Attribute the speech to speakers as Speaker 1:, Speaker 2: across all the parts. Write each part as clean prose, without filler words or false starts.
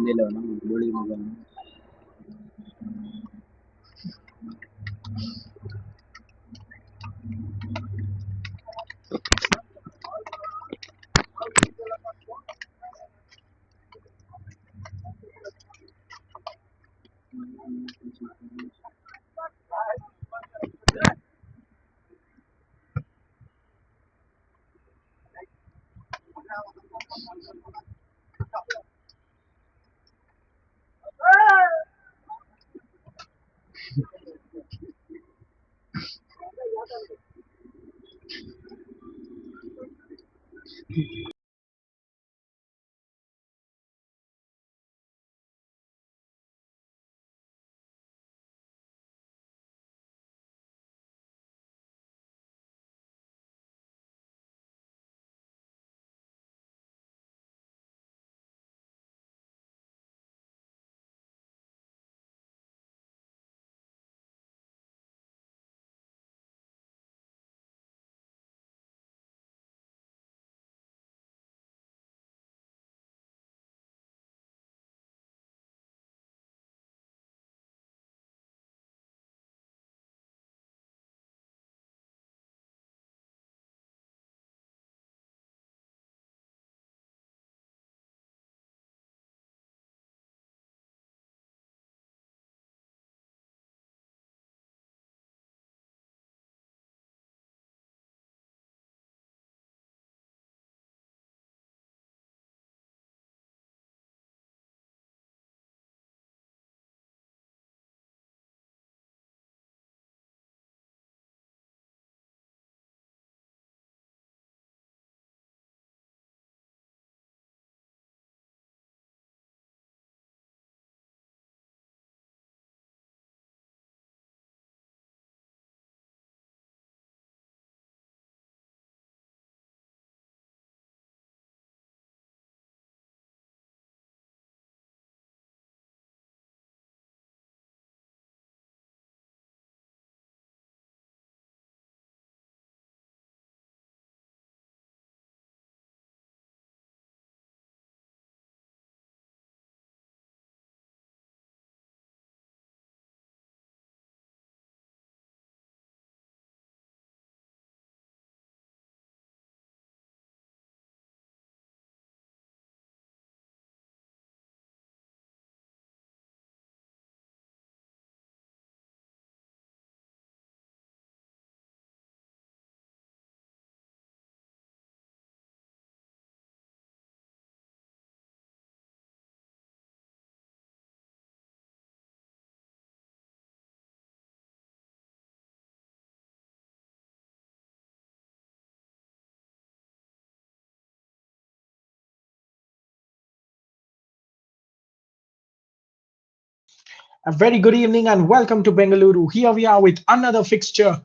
Speaker 1: Hello, no, good evening.
Speaker 2: A very good evening and welcome to Bengaluru. Here we are with another fixture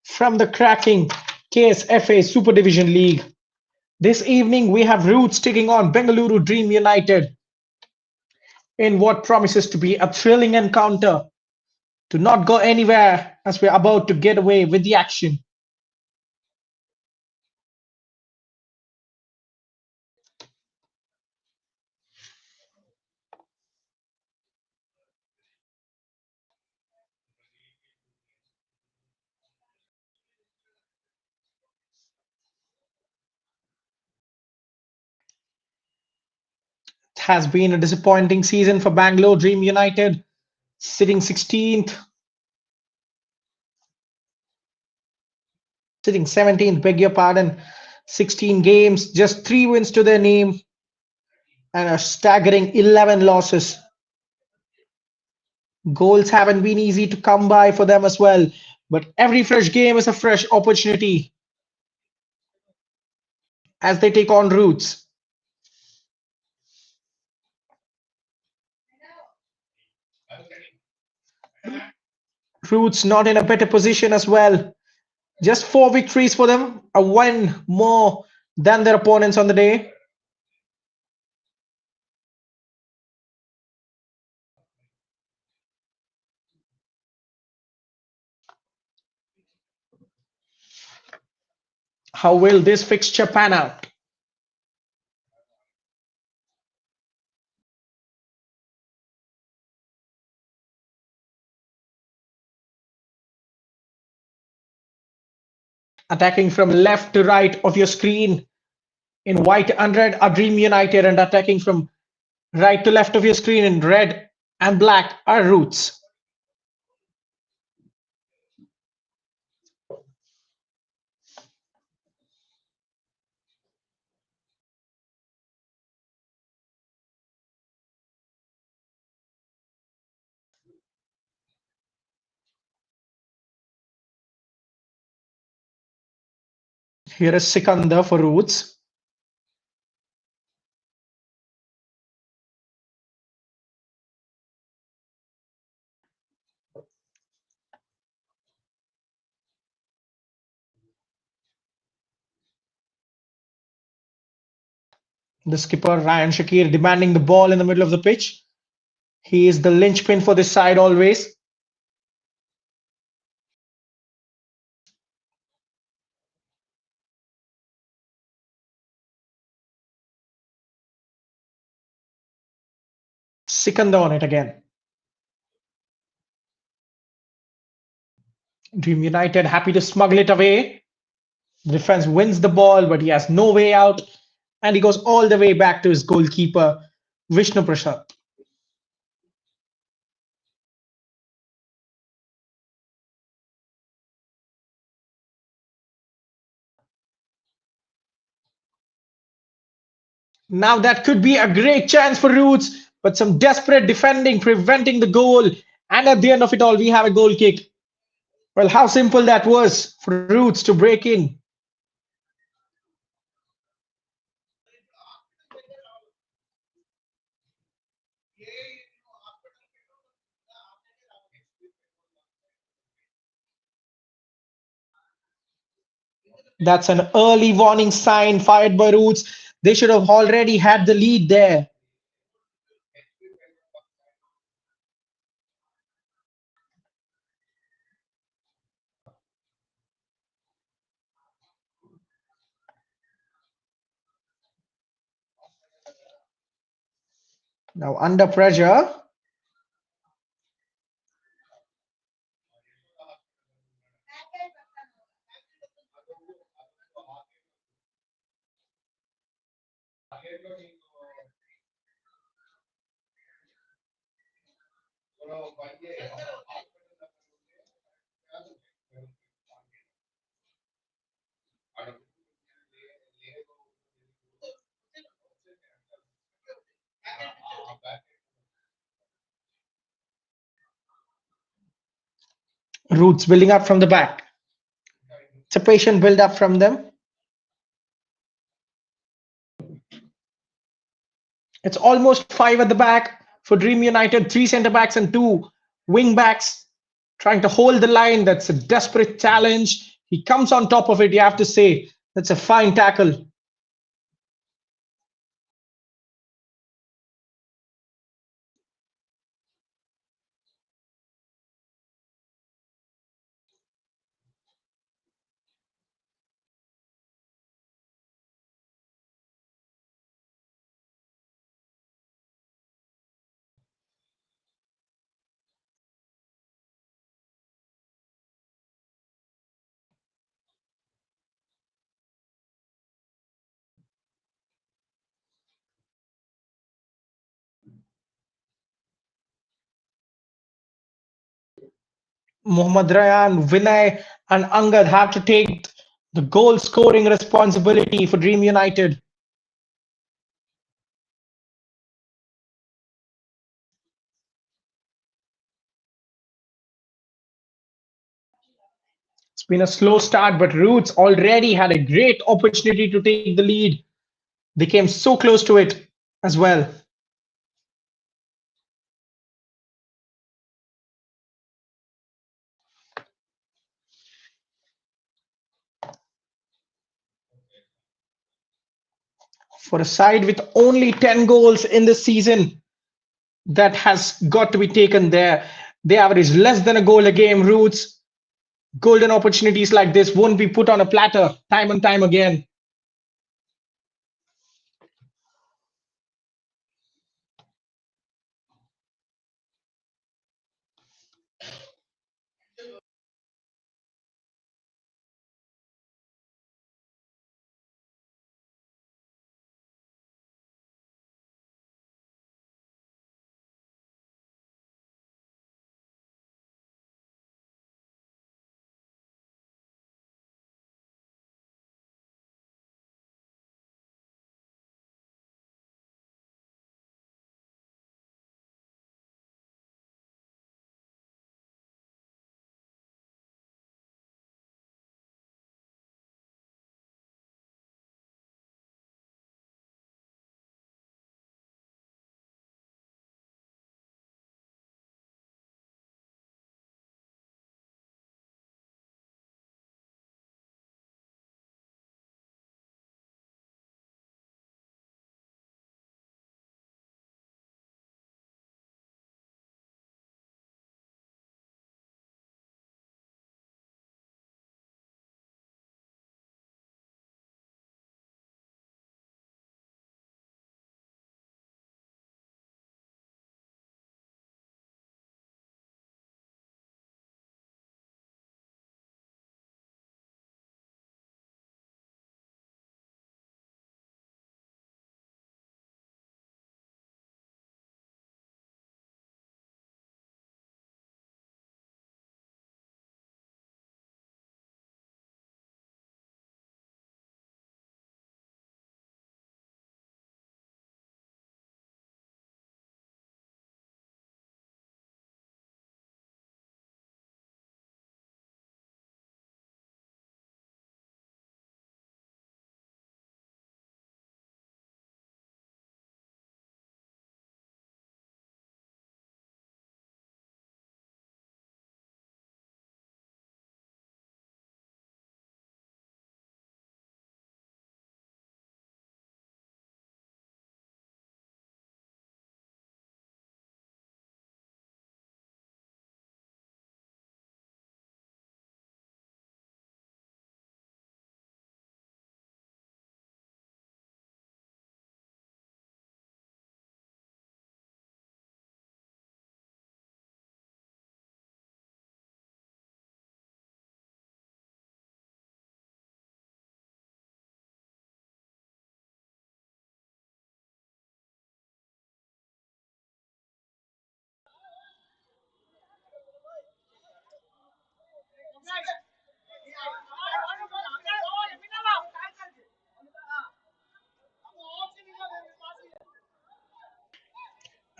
Speaker 2: from the cracking KSFA Super Division League. This evening we have Roots taking on Bengaluru Dream United in what promises to be a thrilling encounter. To not go anywhere as we're about to get away with the action. It has been a disappointing season for Bangalore Dream United, sitting 16th, sitting 17th, beg your pardon, 16 games, just 3 wins to their name, and a staggering 11 losses. Goals haven't been easy to come by for them as well, but every fresh game is a fresh opportunity as they take on Roots. Roots not in a better position as well. Just 4 victories for them, a win more than their opponents on the day. How will this fixture pan out? Attacking from left to right of your screen in white and red are Dream United, and attacking from right to left of your screen in red and black are Roots. Here is Sikandar for Roots. The skipper Ryan Shakir demanding the ball in the middle of the pitch. He is the linchpin for this side always. Sikandar on it again. Dream United happy to smuggle it away. The defense wins the ball, but he has no way out, and he goes all the way back to his goalkeeper, Vishnu Prasad. Now that could be a great chance for Roots, but some desperate defending preventing the goal. And at the end of it all, we have a goal kick. Well, how simple that was for Roots to break in. That's an early warning sign fired by Roots. They should have already had the lead there. Now, under pressure, Roots building up from the back. It's a patient build up from them. It's almost five at the back for Dream United, three centre backs and two wing backs trying to hold the line. That's a desperate challenge. He comes on top of it, you have to say. That's a fine tackle. Mohammad Rayan, Vinay, and Angad have to take the goal scoring responsibility for Dream United. It's been a slow start, but Roots already had a great opportunity to take the lead. They came so close to it as well. For a side with only 10 goals in the season, that has got to be taken there. They average less than a goal a game. Roots, golden opportunities like this won't be put on a platter time and time again.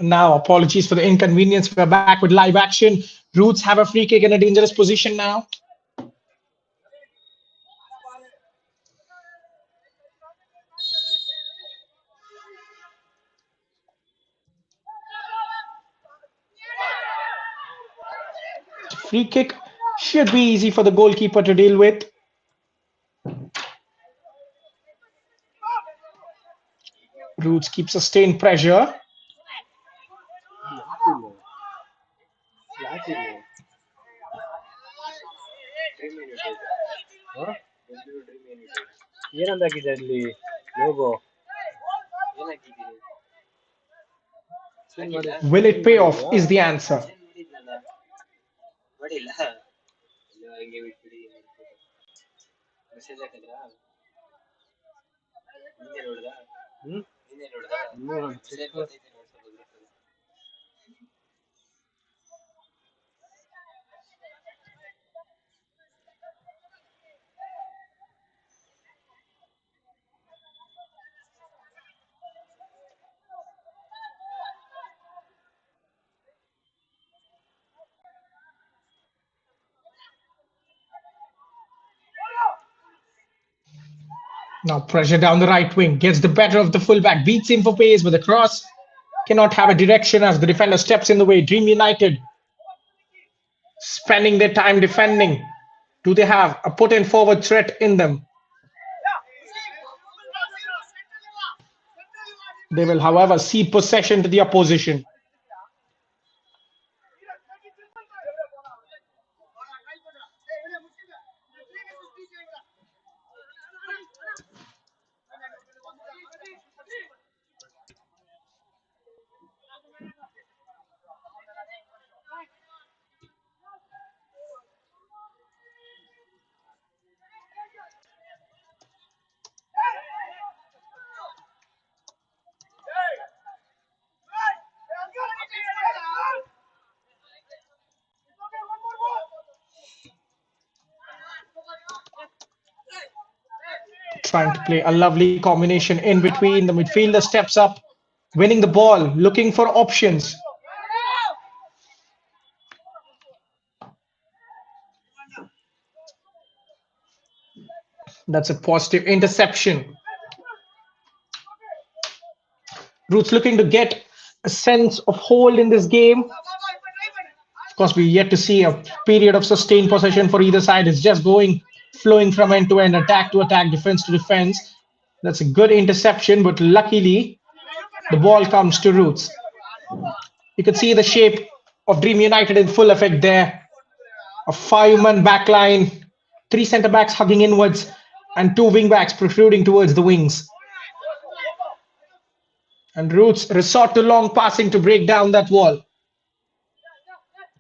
Speaker 2: Now, apologies for the inconvenience. We're back with live action. Roots have a free kick in a dangerous position now. Free kick should be easy for the goalkeeper to deal with. Roots keep sustained pressure. Will it pay off? Is the answer. Now pressure down the right wing. Gets the better of the fullback. Beats him for pace with a cross. Cannot have a direction as the defender steps in the way. Dream United spending their time defending. Do they have a put in forward threat in them? They will, however, cede possession to the opposition. Trying to play a lovely combination in between. The midfielder steps up, winning the ball, looking for options. That's a positive interception. Roots looking to get a sense of hold in this game. Of course, we yet to see a period of sustained possession for either side. It's just going, flowing from end to end, attack to attack, defense to defense. That's a good interception, but luckily the ball comes to Roots. You can see the shape of Dream United in full effect there. A five-man backline, three centre backs hugging inwards, and two wing backs protruding towards the wings. And Roots resort to long passing to break down that wall.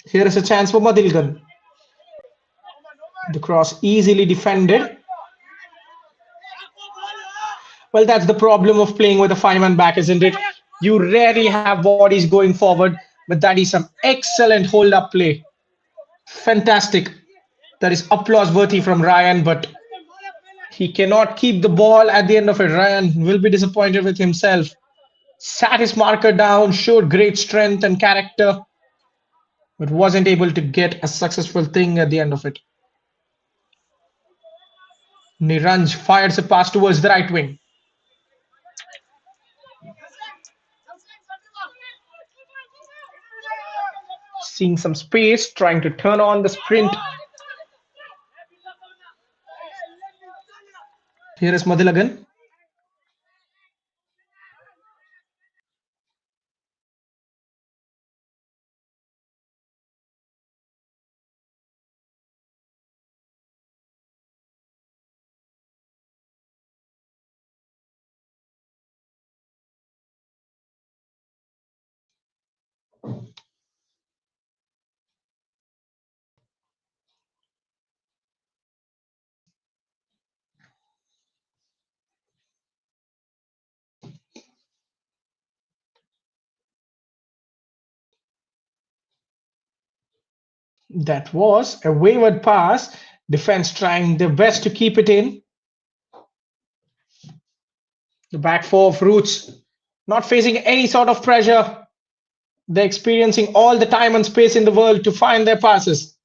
Speaker 2: Here is a chance for Madilgan. The cross easily defended. Well, that's the problem of playing with a five-man back, isn't it? You rarely have bodies going forward, but that is some excellent hold-up play. Fantastic. That is applause worthy from Ryan, but he cannot keep the ball at the end of it. Ryan will be disappointed with himself. Sat his marker down, showed great strength and character, but wasn't able to get a successful thing at the end of it. Niranj fires a pass towards the right wing. Seeing some space, trying to turn on the sprint. Here is Madilagan. That was a wayward pass. Defense trying their best to keep it in. The back four of Roots not facing any sort of pressure. They're experiencing all the time and space in the world to find their passes.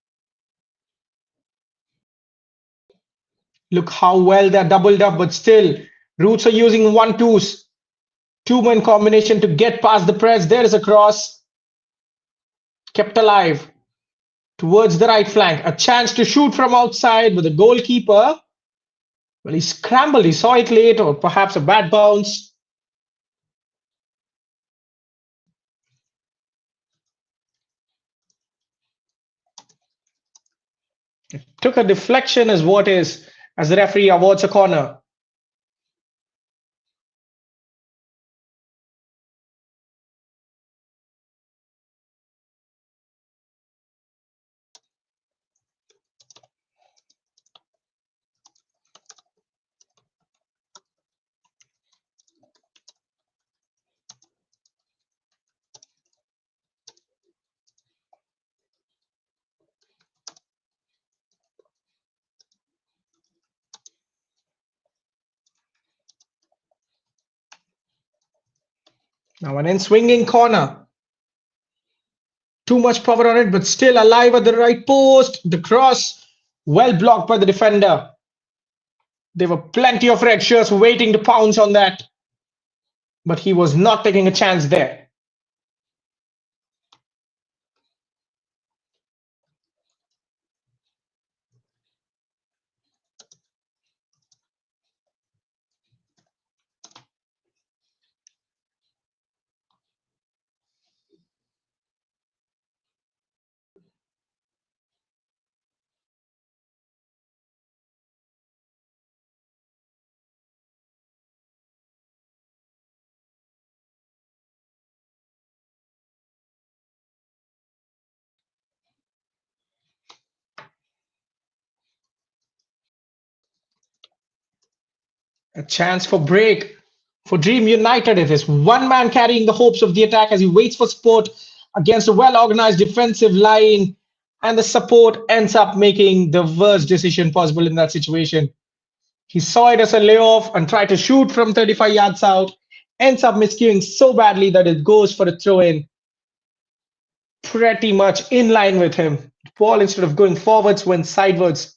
Speaker 2: Look how well they're doubled up, but still, Roots are using 1-2s, two-man combination to get past the press. There is a cross, kept alive towards the right flank. A chance to shoot from outside, but the goalkeeper, well, he scrambled. He saw it late, or perhaps a bad bounce. Took a deflection as what is, as the referee awards a corner. Now an in swinging corner. Too much power on it, but still alive at the right post. The cross, well blocked by the defender. There were plenty of red shirts waiting to pounce on that, but he was not taking a chance there. A chance for break for Dream United. It is one man carrying the hopes of the attack as he waits for support against a well organized defensive line, and the support ends up making the worst decision possible in that situation. He saw it as a layoff and tried to shoot from 35 yards out, ends up miscuing so badly that it goes for a throw in, pretty much in line with him. The ball, instead of going forwards, went sideways.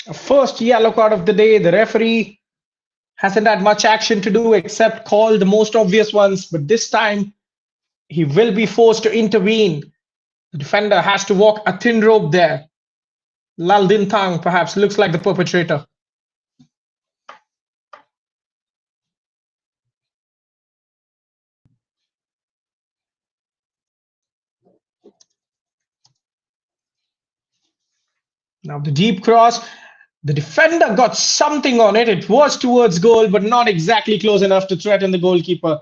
Speaker 2: A first yellow card of the day. The referee hasn't had much action to do except call the most obvious ones, but this time he will be forced to intervene. The defender has to walk a thin rope there. Lal Din Thang perhaps looks like the perpetrator. Now the deep cross. The defender got something on it. It was towards goal, but not exactly close enough to threaten the goalkeeper.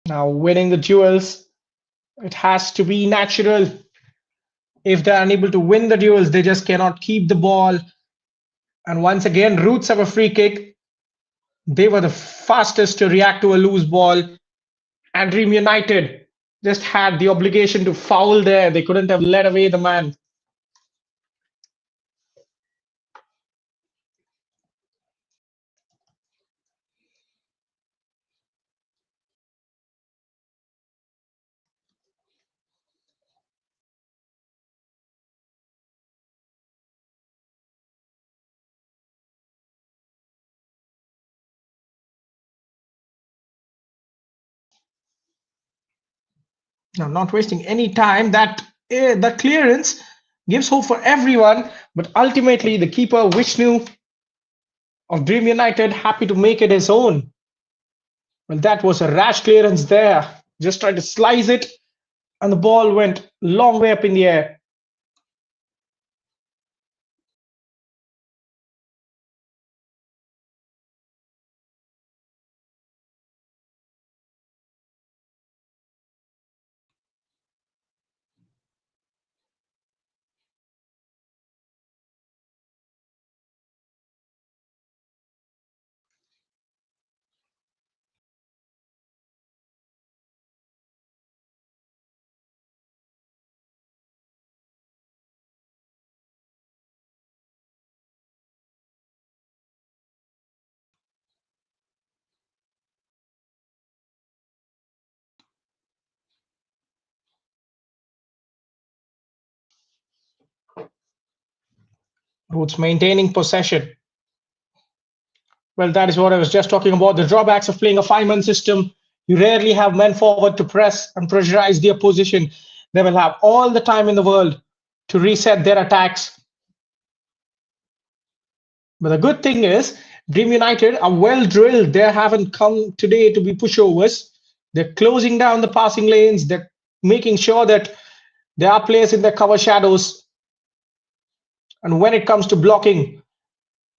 Speaker 2: Now winning the duels, it has to be natural. If they're unable to win the duels, they just cannot keep the ball. And once again, Roots have a free kick. They were the fastest to react to a loose ball. And Dream United just had the obligation to foul there. They couldn't have let away the man. Now, not wasting any time, that clearance gives hope for everyone, but ultimately the keeper Vishnu of Dream United happy to make it his own. Well, that was a rash clearance there. Just tried to slice it, and the ball went long way up in the air. Roots maintaining possession. Well, that is what I was just talking about. The drawbacks of playing a five-man system. You rarely have men forward to press and pressurize the opposition. They will have all the time in the world to reset their attacks. But the good thing is, Dream United are well drilled. They haven't come today to be pushovers. They're closing down the passing lanes. They're making sure that there are players in their cover shadows. And when it comes to blocking,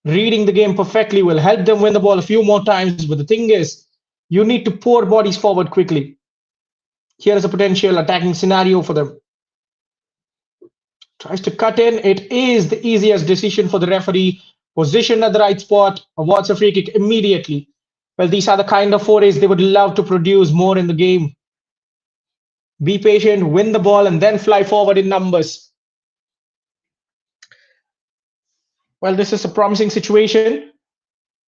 Speaker 2: reading the game perfectly will help them win the ball a few more times. But the thing is, you need to pour bodies forward quickly. Here is a potential attacking scenario for them. Tries to cut in. It is the easiest decision for the referee. Positioned at the right spot, awards a free kick immediately. Well, these are the kind of forays they would love to produce more in the game. Be patient, win the ball, and then fly forward in numbers. Well, this is a promising situation.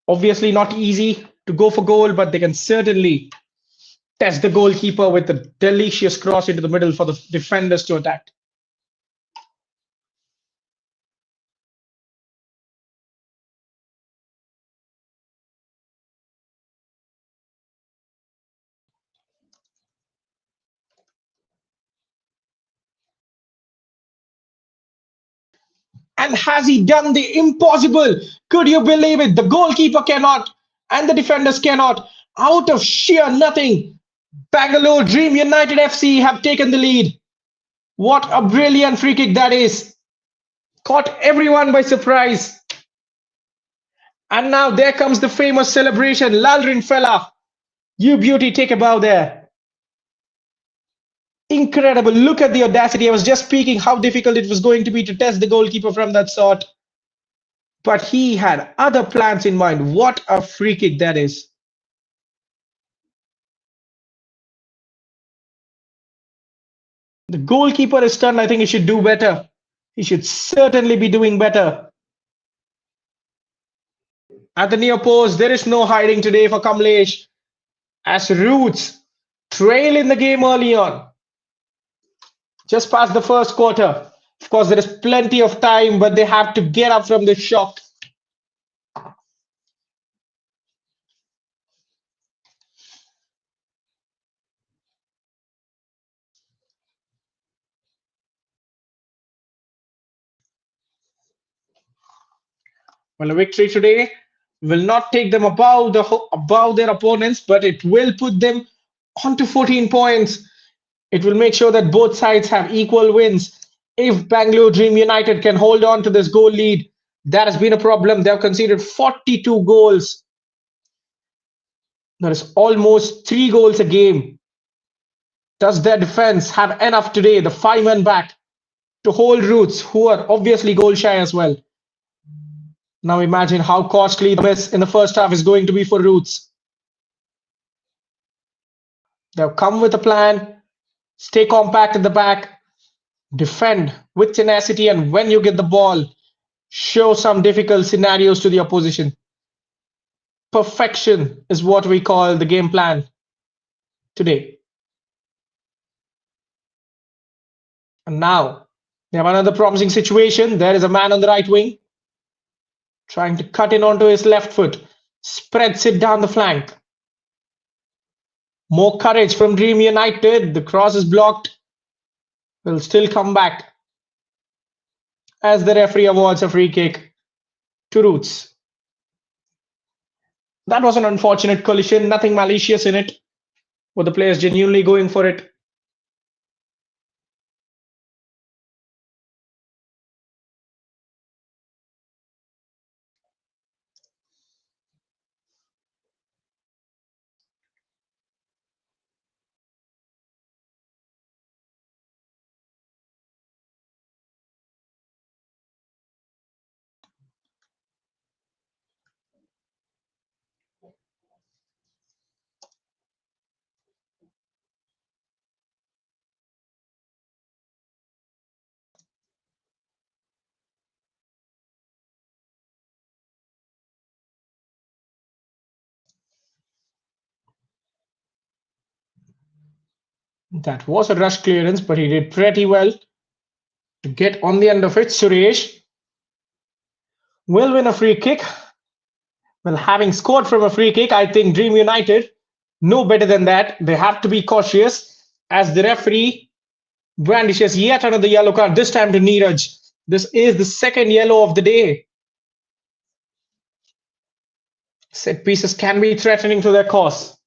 Speaker 2: Obviously, not easy to go for goal, but they can certainly test the goalkeeper with a delicious cross into the middle for the defenders to attack. And has he done the impossible? Could you believe it? The goalkeeper cannot, and the defenders cannot. Out of sheer nothing, Bangalore Dream United FC have taken the lead. What a brilliant free kick that is! Caught everyone by surprise. And now there comes the famous celebration. Lalrin fella, you beauty, take a bow there. Incredible. Look at the audacity. I was just speaking how difficult it was going to be to test the goalkeeper from that sort. But he had other plans in mind. What a free kick that is. The goalkeeper is stunned. I think he should do better. He should certainly be doing better. At the near post, there is no hiding today for Kamlesh as Roots trail in the game early on. Just past the first quarter. Of course, there is plenty of time, but they have to get up from the shock. Well, a victory today will not take them above their opponents, but it will put them onto 14 points. It will make sure that both sides have equal wins. If Bangalore Dream United can hold on to this goal lead, that has been a problem. They have conceded 42 goals. That is almost 3 goals a game. Does their defense have enough today, the five-man back, to hold Roots, who are obviously goal shy as well? Now imagine how costly the miss in the first half is going to be for Roots. They've come with a plan, stay compact at the back, defend with tenacity, and when you get the ball, show some difficult scenarios to the opposition. Perfection is what we call the game plan today. And now they have another promising situation. There is a man on the right wing trying to cut in onto his left foot, spreads it down the flank. More courage from Dream United. The cross is blocked. Will still come back as the referee awards a free kick to Roots. That was an unfortunate collision, nothing malicious in it. Were the players genuinely going for it? That was a rush clearance, but he did pretty well to get on the end of it. Suresh will win a free kick. Well, having scored from a free kick, I think Dream United know better than that. They have to be cautious as the referee brandishes yet another yellow card, this time to Neeraj. This is the second yellow of the day. Set pieces can be threatening to their cause.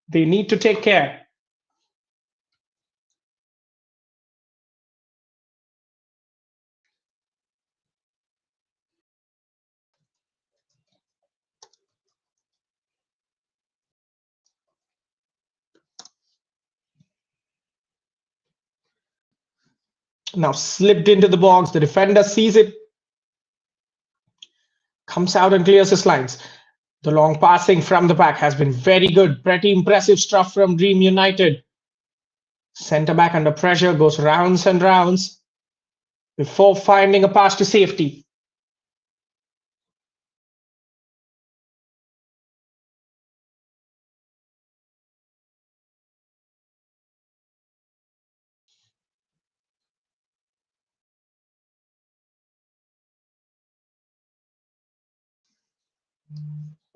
Speaker 2: They need to take care. Now slipped into the box. The defender sees it, comes out and clears his lines. The long passing from the back has been very good. Pretty impressive stuff from Dream United. Centre back under pressure goes rounds and rounds before finding a pass to safety.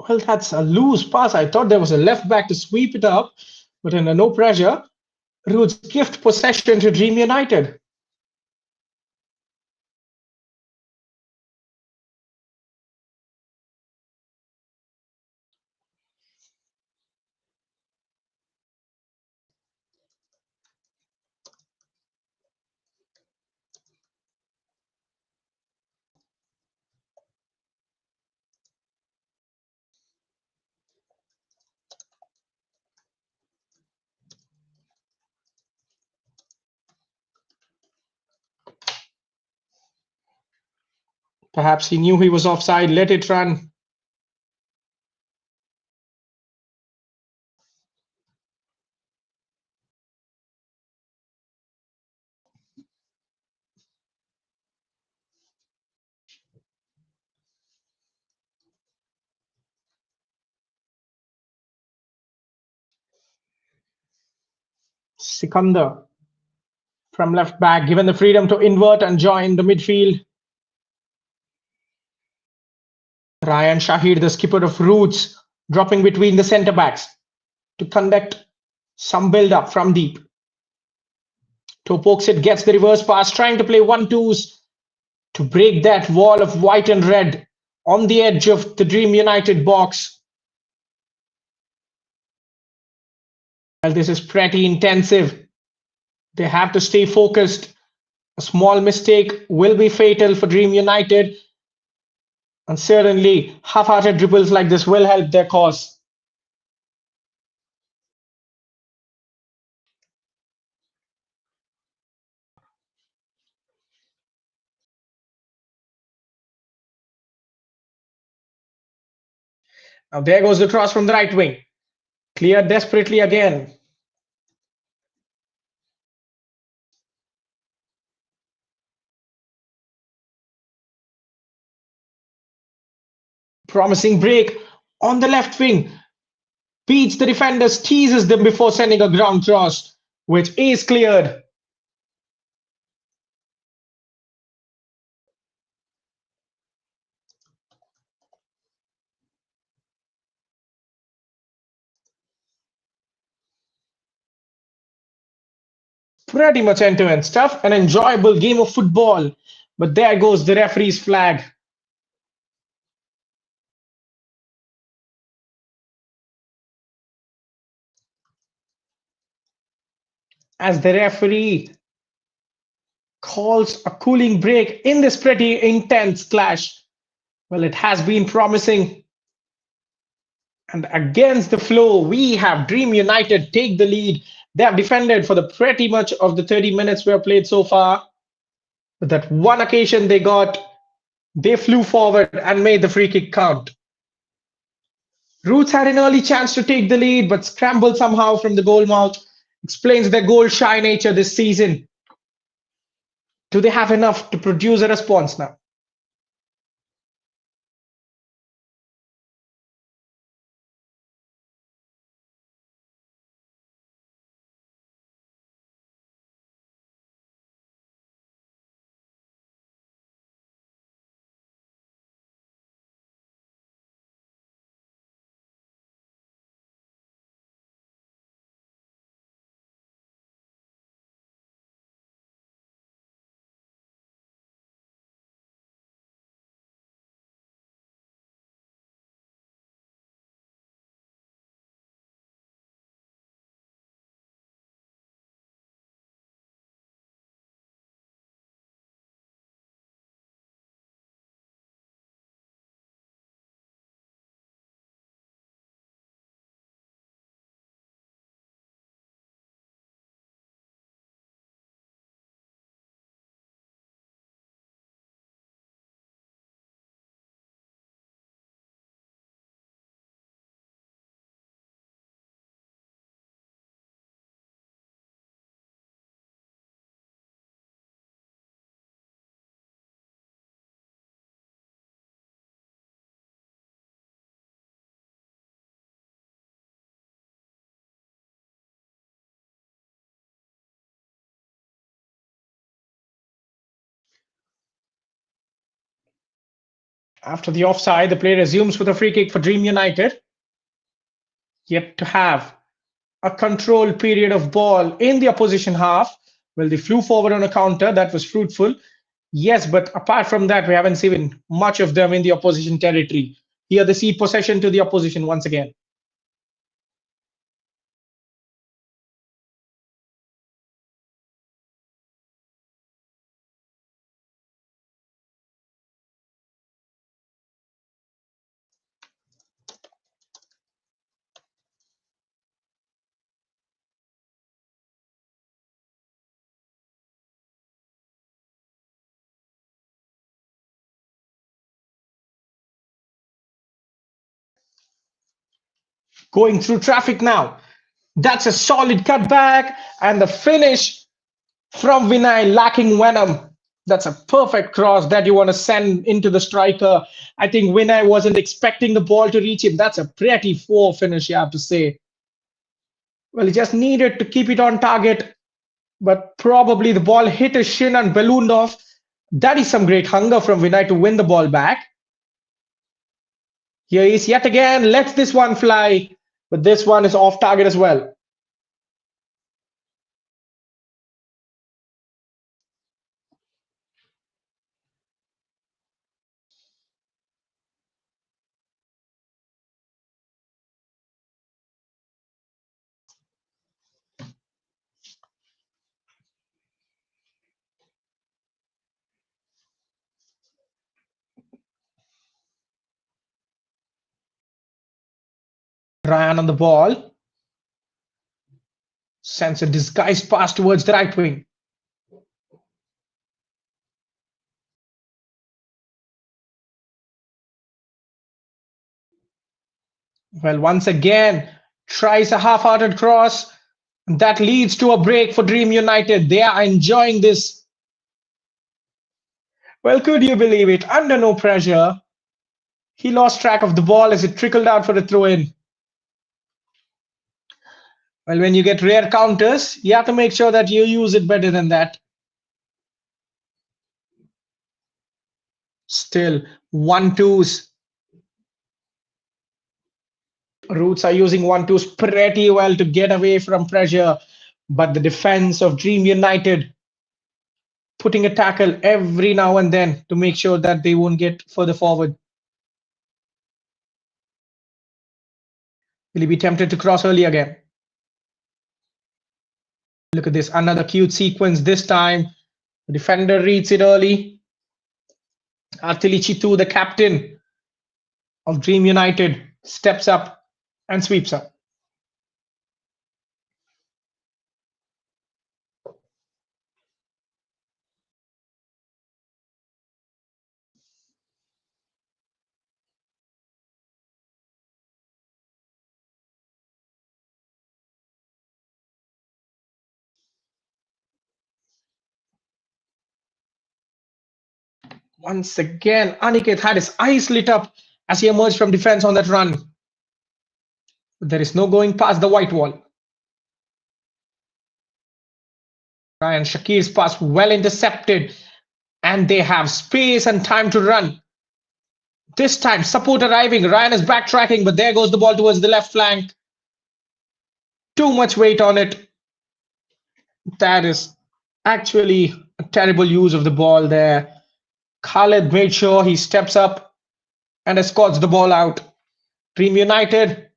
Speaker 2: Well, that's a loose pass. I thought there was a left back to sweep it up, but under no pressure, Roots gift possession to Dream United. Perhaps he knew he was offside, let it run. Sikandar from left back, given the freedom to invert and join the midfield. Ryan Shahid, the skipper of Roots, dropping between the centre backs to conduct some build up from deep. Topoksit gets the reverse pass, trying to play 1-2s to break that wall of white and red on the edge of the Dream United box. Well, this is pretty intensive. They have to stay focused. A small mistake will be fatal for Dream United. And certainly, half-hearted dribbles like this will help their cause. Now there goes the cross from the right wing. Cleared desperately again. Promising break on the left wing. Beats the defenders, teases them before sending a ground cross, which is cleared. Pretty much end to end stuff. An enjoyable game of football. But there goes the referee's flag as the referee calls a cooling break in this pretty intense clash. Well, it has been promising. And against the flow, we have Dream United take the lead. They have defended for the pretty much of the 30 minutes we have played so far. But that one occasion they flew forward and made the free kick count. Roots had an early chance to take the lead, but scrambled somehow from the goal mouth. Explains their goal shy nature this season. Do they have enough to produce a response now? After the offside, the play resumes with a free kick for Dream United. Yet to have a controlled period of ball in the opposition half. Well, they flew forward on a counter that was fruitful. Yes, but apart from that, we haven't seen much of them in the opposition territory. Here, they see possession to the opposition once again. Going through traffic now. That's a solid cutback, and the finish from Vinay lacking venom. That's a perfect cross that you want to send into the striker. I think Vinay wasn't expecting the ball to reach him. That's a pretty poor finish, you have to say. Well, he just needed to keep it on target, but probably the ball hit his shin and ballooned off. That is some great hunger from Vinay to win the ball back. Here he is yet again, lets this one fly, but this one is off target as well. Ryan on the ball, sends a disguised pass towards the right wing. Well, once again, tries a half-hearted cross. That leads to a break for Dream United. They are enjoying this. Well, could you believe it? Under no pressure, he lost track of the ball as it trickled out for a throw in. Well, when you get rare counters, you have to make sure that you use it better than that. Still, 1-2s. Roots are using 1-2s pretty well to get away from pressure. But the defense of Dream United putting a tackle every now and then to make sure that they won't get further forward. Will he be tempted to cross early again? Look at this, another cute sequence this time. The defender reads it early. Artili Chitu, the captain of Dream United, steps up and sweeps up. Once again, Aniket had his eyes lit up as he emerged from defense on that run. But there is no going past the white wall. Ryan Shakir's pass well intercepted, and they have space and time to run. This time, support arriving. Ryan is backtracking, but there goes the ball towards the left flank. Too much weight on it. That is actually a terrible use of the ball there. Khaled made sure he steps up and escorts the ball out. Dream United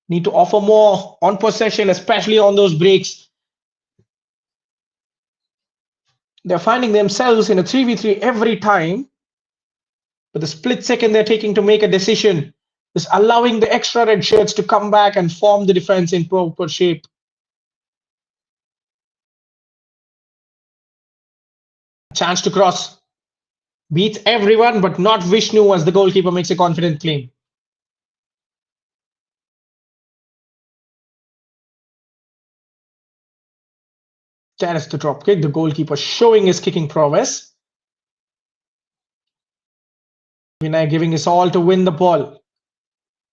Speaker 2: need to offer more on possession, especially on those breaks. They're finding themselves in a 3v3 every time, but the split second they're taking to make a decision is allowing the extra red shirts to come back and form the defense in proper shape. Chance to cross. Beats everyone, but not Vishnu as the goalkeeper makes a confident claim. That is the drop kick. The goalkeeper showing his kicking prowess. Vinay giving his all to win the ball,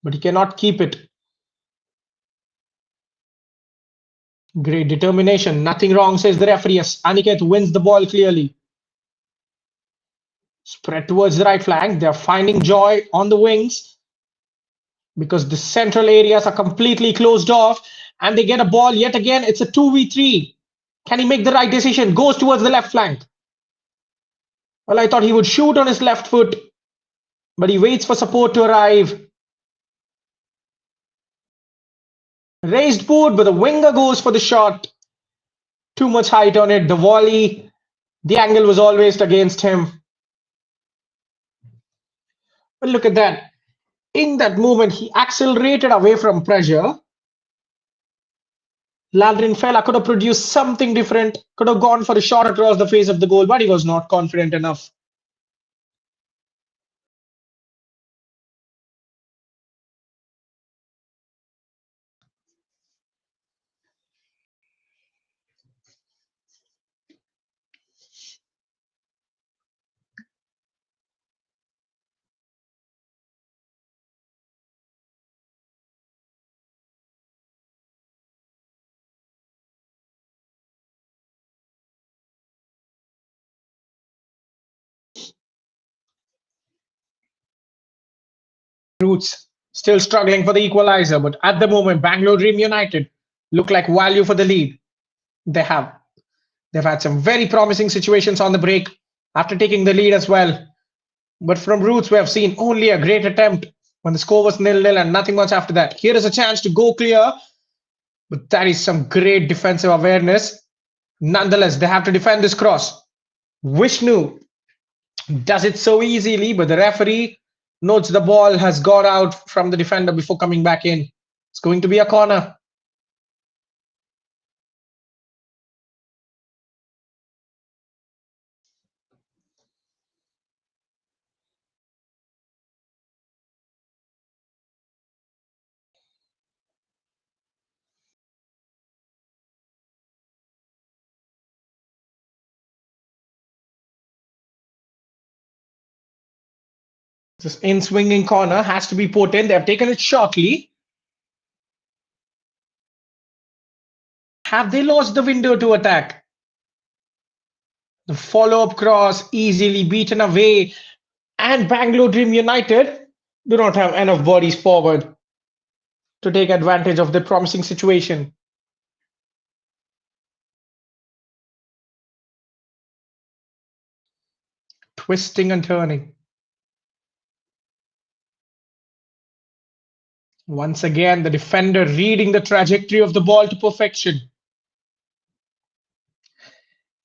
Speaker 2: but he cannot keep it. Great determination. Nothing wrong, says the referee. Yes, Aniket wins the ball clearly. Spread towards the right flank. They're finding joy on the wings because the central areas are completely closed off, and they get a ball yet again. It's a 2v3. Can he make the right decision? Goes towards the left flank. Well, I thought he would shoot on his left foot, but he waits for support to arrive. Raised boot, but the winger goes for the shot. Too much height on it. The volley, the angle was always against him. But look at that. In that moment, he accelerated away from pressure. Landrin Fela could have produced something different, could have gone for a shot across the face of the goal, but he was not confident enough. Roots still struggling for the equalizer, but at the moment, Bangalore Dream United look like value for the lead. They have. They've had some very promising situations on the break after taking the lead as well. But from Roots, we have seen only a great attempt when the score was 0-0 and nothing much after that. Here is a chance to go clear, but that is some great defensive awareness. Nonetheless, they have to defend this cross. Vishnu does it so easily, but the referee notes the ball has got out from the defender before coming back in. It's going to be a corner. This in swinging corner has to be put in. They have taken it shortly. Have they lost the window to attack? The follow-up cross easily beaten away, and Bangalore Dream United do not have enough bodies forward to take advantage of the promising situation. twisting and turning. Once again, the defender reading the trajectory of the ball to perfection.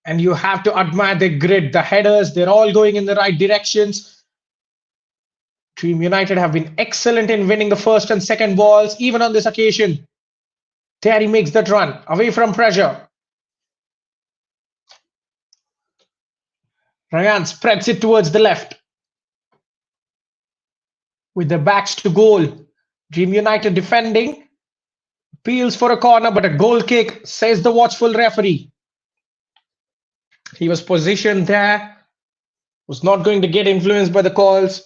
Speaker 2: And you have to admire the grid, the headers, they're all going in the right directions. Dream United have been excellent in winning the first and second balls, even on this occasion. There he makes that run, away from pressure. Ryan spreads it towards the left. With their backs to goal, Dream United defending, appeals for a corner, but a goal kick, says the watchful referee. He was positioned there, was not going to get influenced by the calls.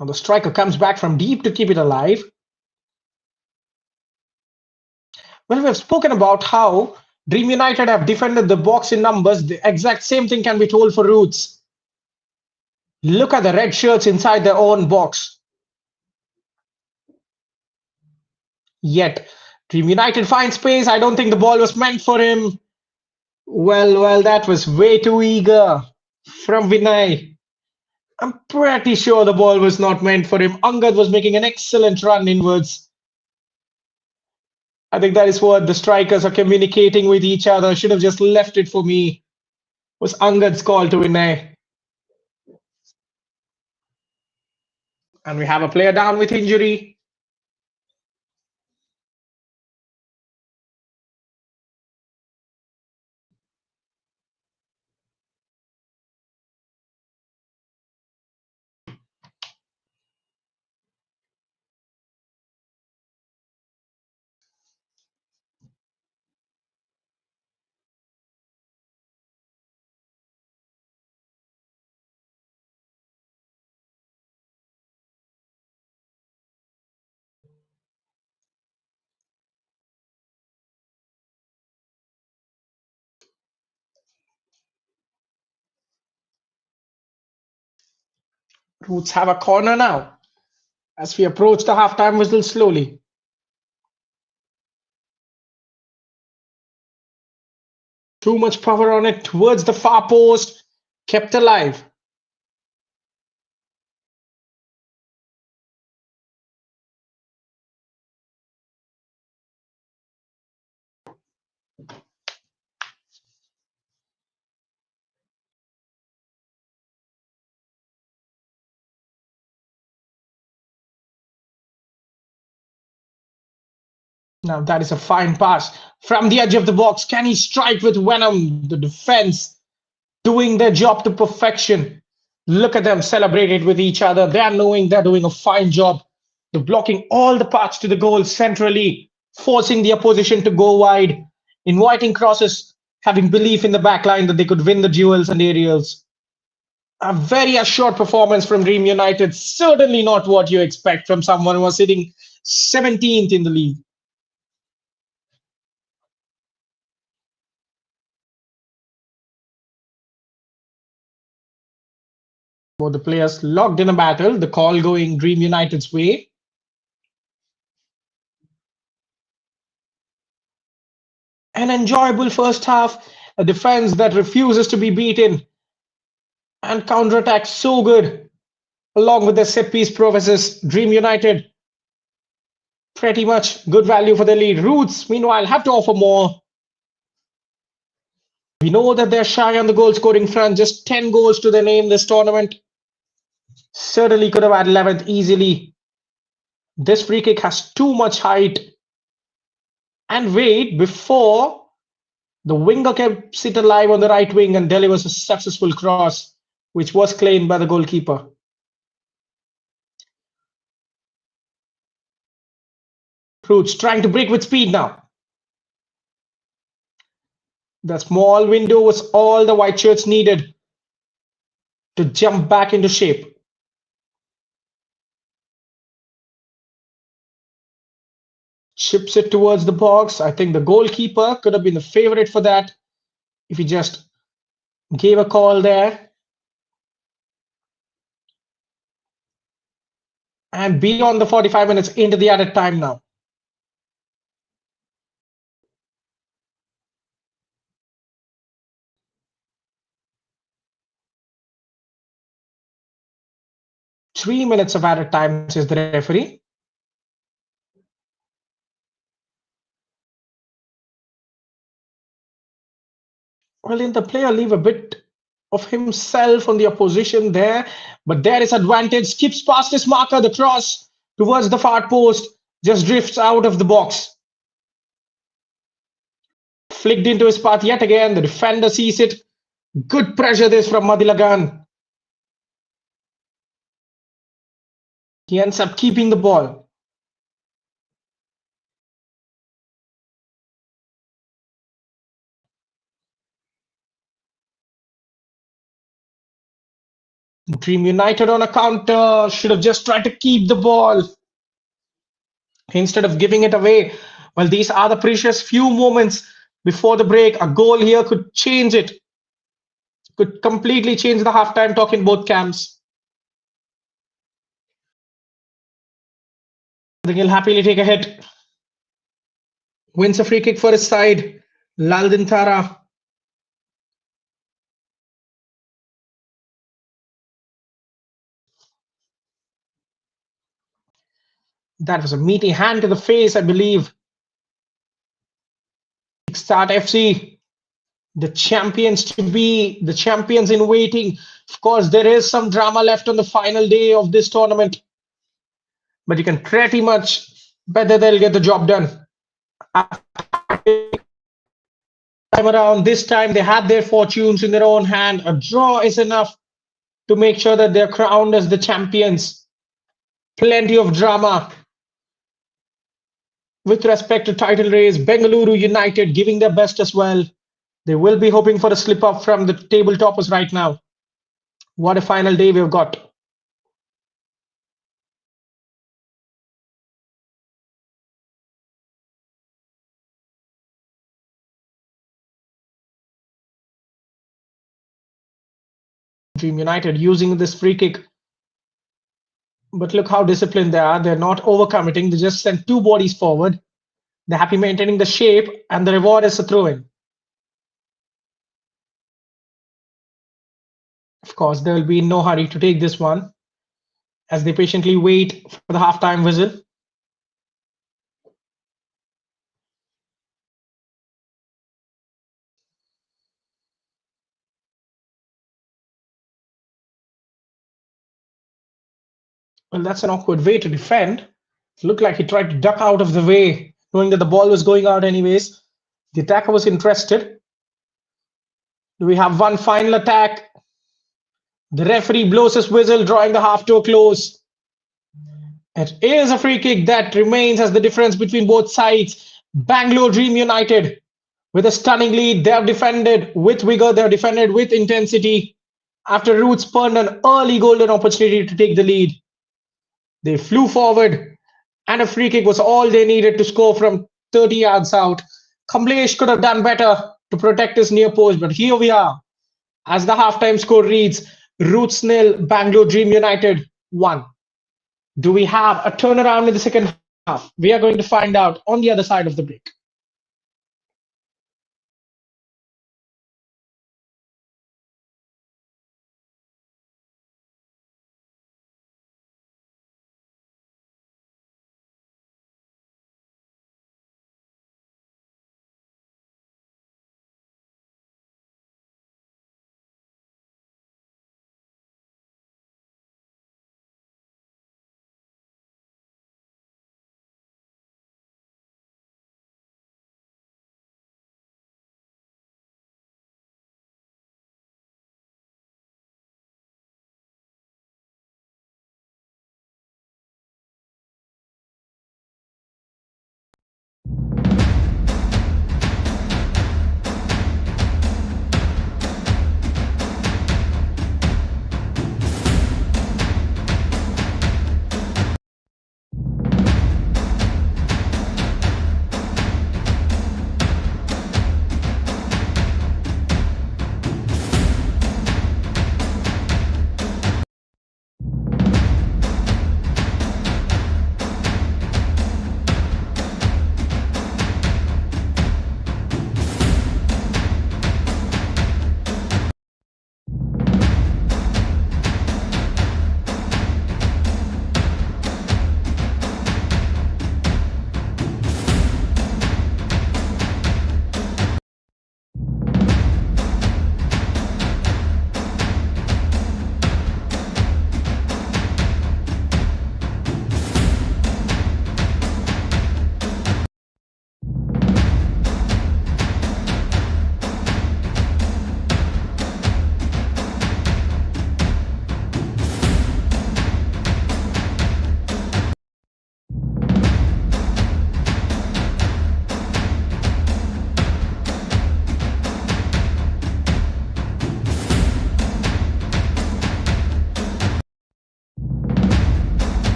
Speaker 2: Now the striker comes back from deep to keep it alive. Well, we've spoken about how Dream United have defended the box in numbers. The exact same thing can be told for Roots. Look at the red shirts inside their own box. Yet, Dream United finds space. I don't think the ball was meant for him. Well, that was way too eager from Vinay. I'm pretty sure the ball was not meant for him. Angad was making an excellent run inwards. I think that is what the strikers are communicating with each other. Should have just left it for me. Was Angad's call to Vinay. And we have a player down with injury. Roots have a corner now as we approach the halftime whistle slowly. Too much power on it towards the far post, kept alive. Now that is a fine pass from the edge of the box. Can he strike with venom? The defense doing their job to perfection. Look at them celebrated with each other. They are knowing they're doing a fine job. They're blocking all the paths to the goal centrally, forcing the opposition to go wide, inviting crosses, having belief in the back line that they could win the duels and aerials. A very assured performance from Dream United. Certainly not what you expect from someone who was sitting 17th in the league. Both the players locked in a battle, the call going Dream United's way. An enjoyable first half, a defense that refuses to be beaten, and counterattack so good, along with their set piece prowesses. Dream United, pretty much good value for the lead. Roots, meanwhile, have to offer more. We know that they're shy on the goal scoring front, just 10 goals to their name this tournament. Certainly could have had 11th easily. This free kick has too much height and weight before the winger keeps it alive on the right wing and delivers a successful cross, which was claimed by the goalkeeper. Roots trying to break with speed now. The small window was all the white shirts needed to jump back into shape. Chips it towards the box. I think the goalkeeper could have been the favorite for that if he just gave a call there. And beyond the 45 minutes into the added time now. Three minutes of added time, says the referee. Well, in the player leave a bit of himself on the opposition there, but there is advantage. Skips past his marker, the cross towards the far post, just drifts out of the box. Flicked into his path yet again. The defender sees it. Good pressure this from Madilagan. He ends up keeping the ball. Dream United on a counter should have just tried to keep the ball instead of giving it away. Well, these are the precious few moments before the break. A goal here could change it, could completely change the halftime talk in both camps. I think he'll happily take a hit. Wins a free kick for his side. Laldin Tara. That was a meaty hand to the face, I believe. Start FC, the champions to be, the champions in waiting. Of course, there is some drama left on the final day of this tournament, but you can pretty much bet that they'll get the job done. Time around, this time they had their fortunes in their own hand. A draw is enough to make sure that they're crowned as the champions. Plenty of drama with respect to title race. Bengaluru United giving their best as well. They will be hoping for a slip up from the table toppers right now. What a final day we've got. Dream United using this free kick. But look how disciplined they are. They're not overcommitting. They just send two bodies forward. They're happy maintaining the shape, and the reward is a throw in. Of course, there will be no hurry to take this one as they patiently wait for the halftime whistle. Well, that's an awkward way to defend. It looked like he tried to duck out of the way, knowing that the ball was going out anyways. The attacker was interested. Do we have one final attack? The referee blows his whistle, drawing the half to a close. It is a free kick that remains as the difference between both sides. Bangalore Dream United with a stunning lead. They have defended with vigor, they have defended with intensity. After Roots spurned an early golden opportunity to take the lead, they flew forward, and a free kick was all they needed to score from 30 yards out. Kamlesh could have done better to protect his near post, but here we are. As the halftime score reads, Roots nil, Bangalore Dream United 1. Do we have a turnaround in the second half? We are going to find out on the other side of the break.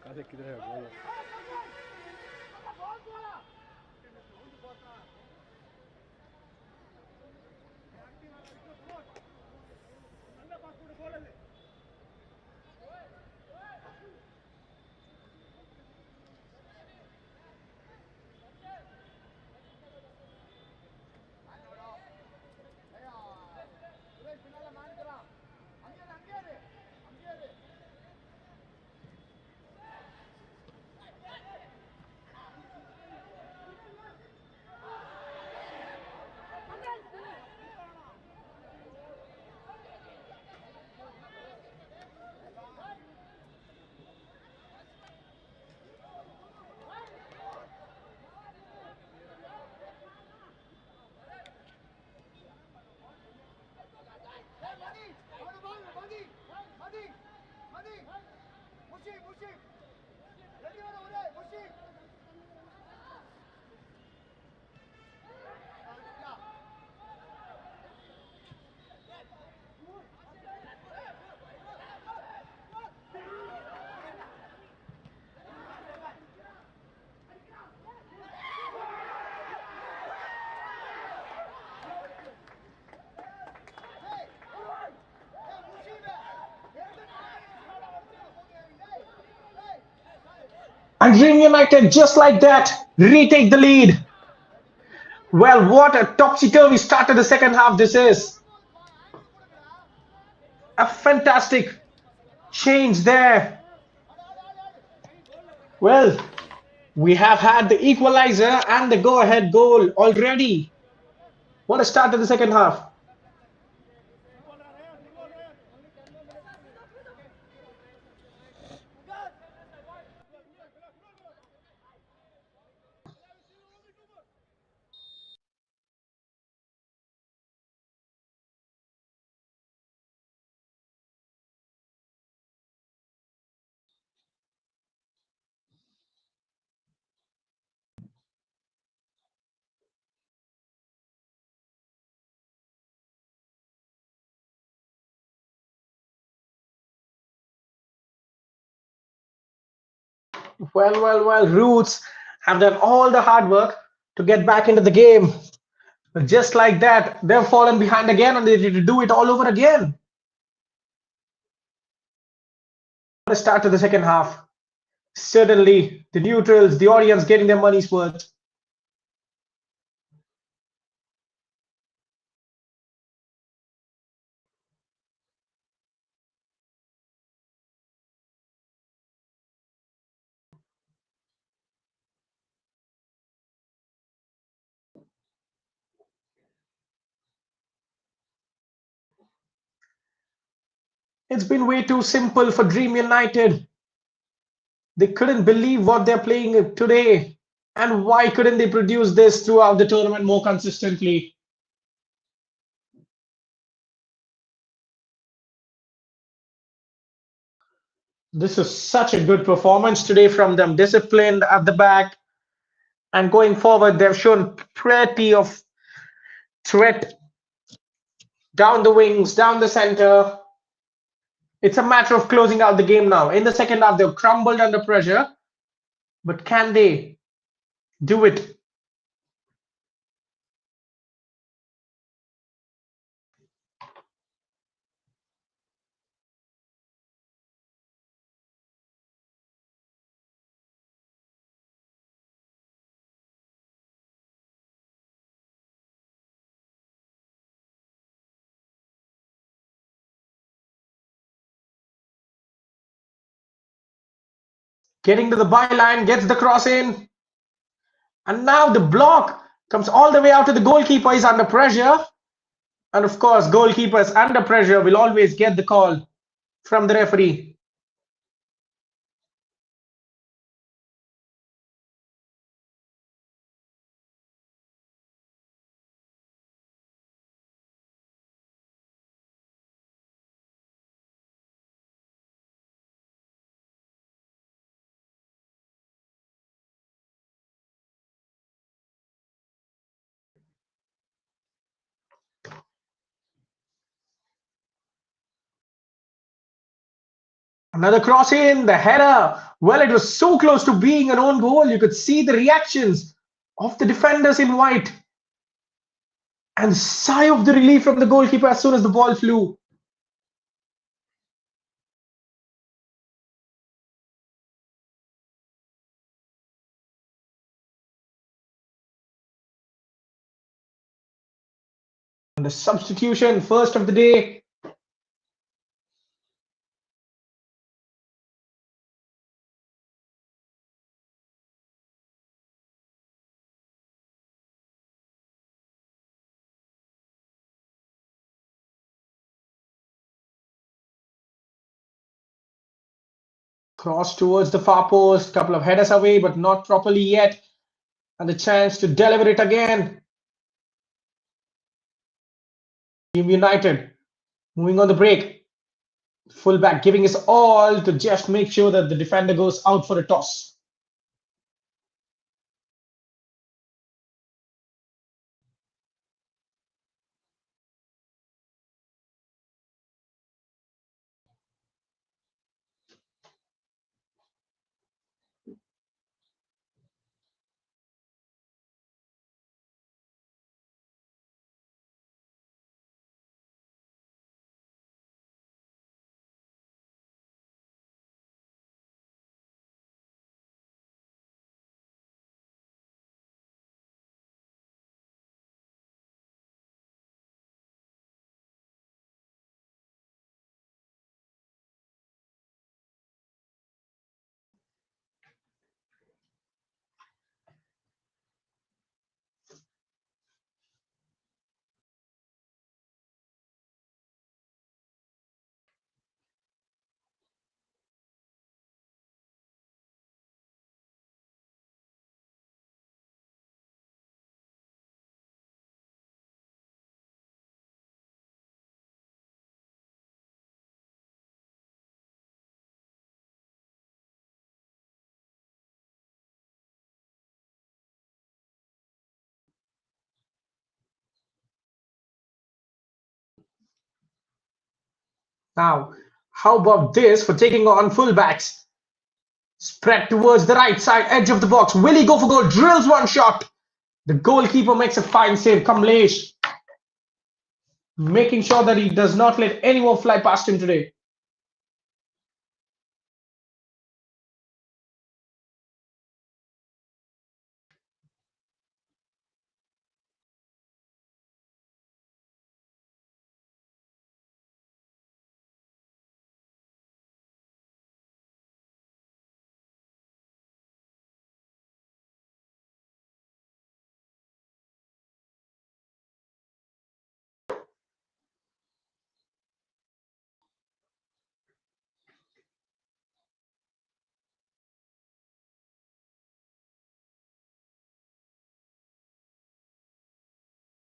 Speaker 1: Casi aquí de bola.
Speaker 2: And Dream United, just like that, retake the lead. Well, what a topsy-turvy start to the second half this is. A fantastic change there. Well, we have had the equalizer and the go-ahead goal already. What a start to the second half. Well. Roots have done all the hard work to get back into the game. But just like that, they've fallen behind again and they need to do it all over again. The start to the second half. Certainly, the neutrals, the audience getting their money's worth. It's been way too simple for Dream United. They couldn't believe what they're playing today. And why couldn't they produce this throughout the tournament more consistently? This is such a good performance today from them. Disciplined at the back and going forward, they've shown plenty of threat down the wings, down the center. It's a matter of closing out the game now. In the second half, they've crumbled under pressure, but can they do it? Getting to the byline, gets the cross in, and now the block comes all the way out to the goalkeeper. He's under pressure. And of course, goalkeepers under pressure will always get the call from the referee. Another cross in, the header. Well, it was so close to being an own goal. You could see the reactions of the defenders in white and sigh of the relief from the goalkeeper as soon as the ball flew. And the substitution, first of the day. Cross towards the far post, couple of headers away, but not properly yet. And the chance to deliver it again. Team United moving on the break. Fullback giving his all to just make sure that the defender goes out for a toss. Now, how about this for taking on fullbacks? Spread towards the right side edge of the box. Will he go for goal? Drills one shot. The goalkeeper makes a fine save. Kamlesh making sure that he does not let anyone fly past him today.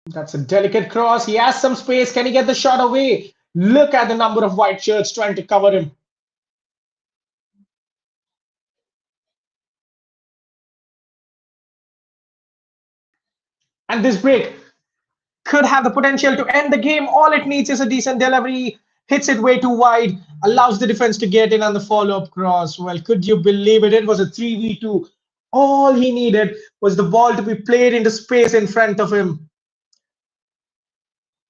Speaker 2: That's a delicate cross. He has some space. Can he get the shot away? Look at the number of white shirts trying to cover him. And this break could have the potential to end the game. All it needs is a decent delivery. Hits it way too wide, allows the defense to get in on the follow-up cross. Well, could you believe it? It was a 3v2. All he needed was the ball to be played into space in front of him.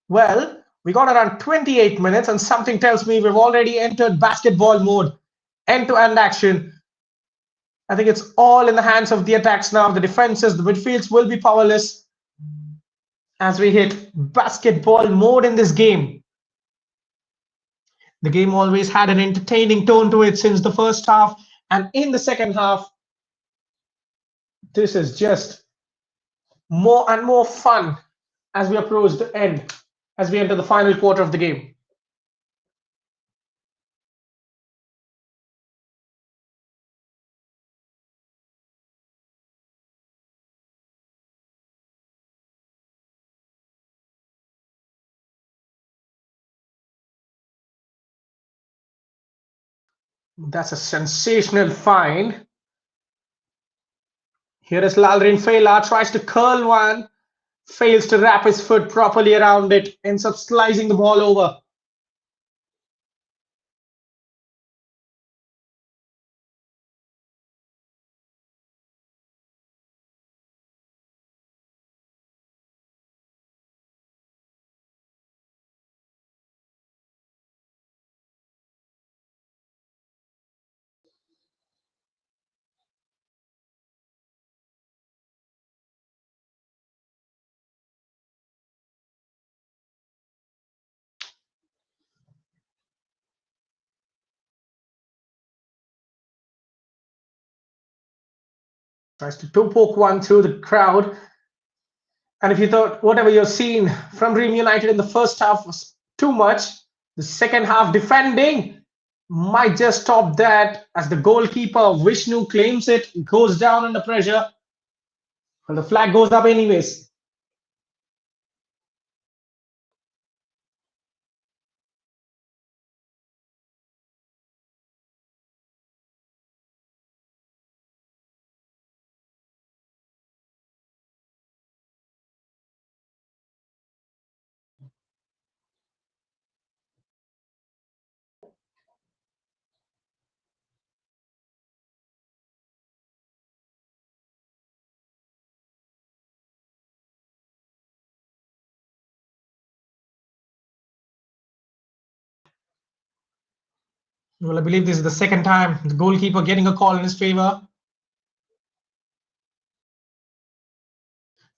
Speaker 2: Well, we got around 28 minutes, and something tells me we've already entered basketball mode. End-to-end action. I think it's all in the hands of the attacks now. The defenses, the midfields will be powerless as we hit basketball mode in this game. The game always had an entertaining tone to it since the first half, and in the second half, this is just more and more fun as we approach the end, as we enter the final quarter of the game. That's a sensational find. Here is Lalrin Fela, tries to curl one, fails to wrap his foot properly around it, ends up slicing the ball over. Tries to toe poke one through the crowd. And if you thought whatever you've seen from Dream United in the first half was too much, the second half defending might just stop that as the goalkeeper Vishnu claims it, goes down under pressure. Well, the flag goes up anyways. Well, I believe this is the second time the goalkeeper getting a call in his favor.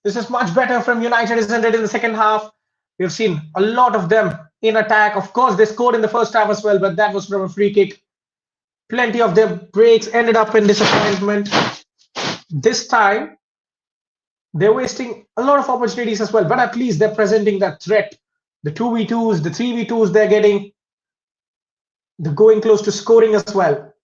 Speaker 2: This is much better from United, isn't it, in the second half? We've seen a lot of them in attack. Of course, they scored in the first half as well, but that was from a free kick. Plenty of their breaks ended up in disappointment. This time, they're wasting a lot of opportunities as well, but at least they're presenting that threat. The 2v2s, the 3v2s they're getting, they're going close to scoring as well.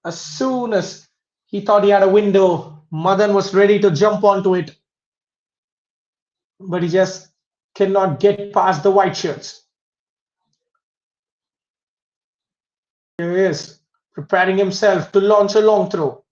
Speaker 2: As soon as he thought he had a window, Madan was ready to jump onto it, but he just cannot get past the white shirts. Here he is, preparing himself to launch a long throw.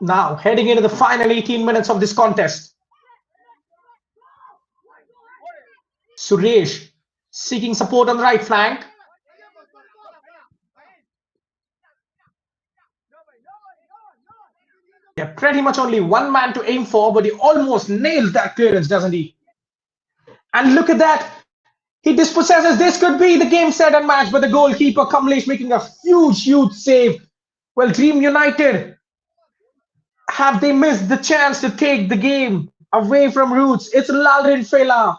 Speaker 2: Now, heading into the final 18 minutes of this contest, Suresh seeking support on the right flank. Yeah, pretty much only one man to aim for, but he almost nails that clearance, doesn't he? And look at that. He dispossesses. This could be the game, set, and match, but the goalkeeper, Kamlesh, making a huge save. Well, Dream United, have they missed the chance to take the game away from Roots? It's Lalrin Fela.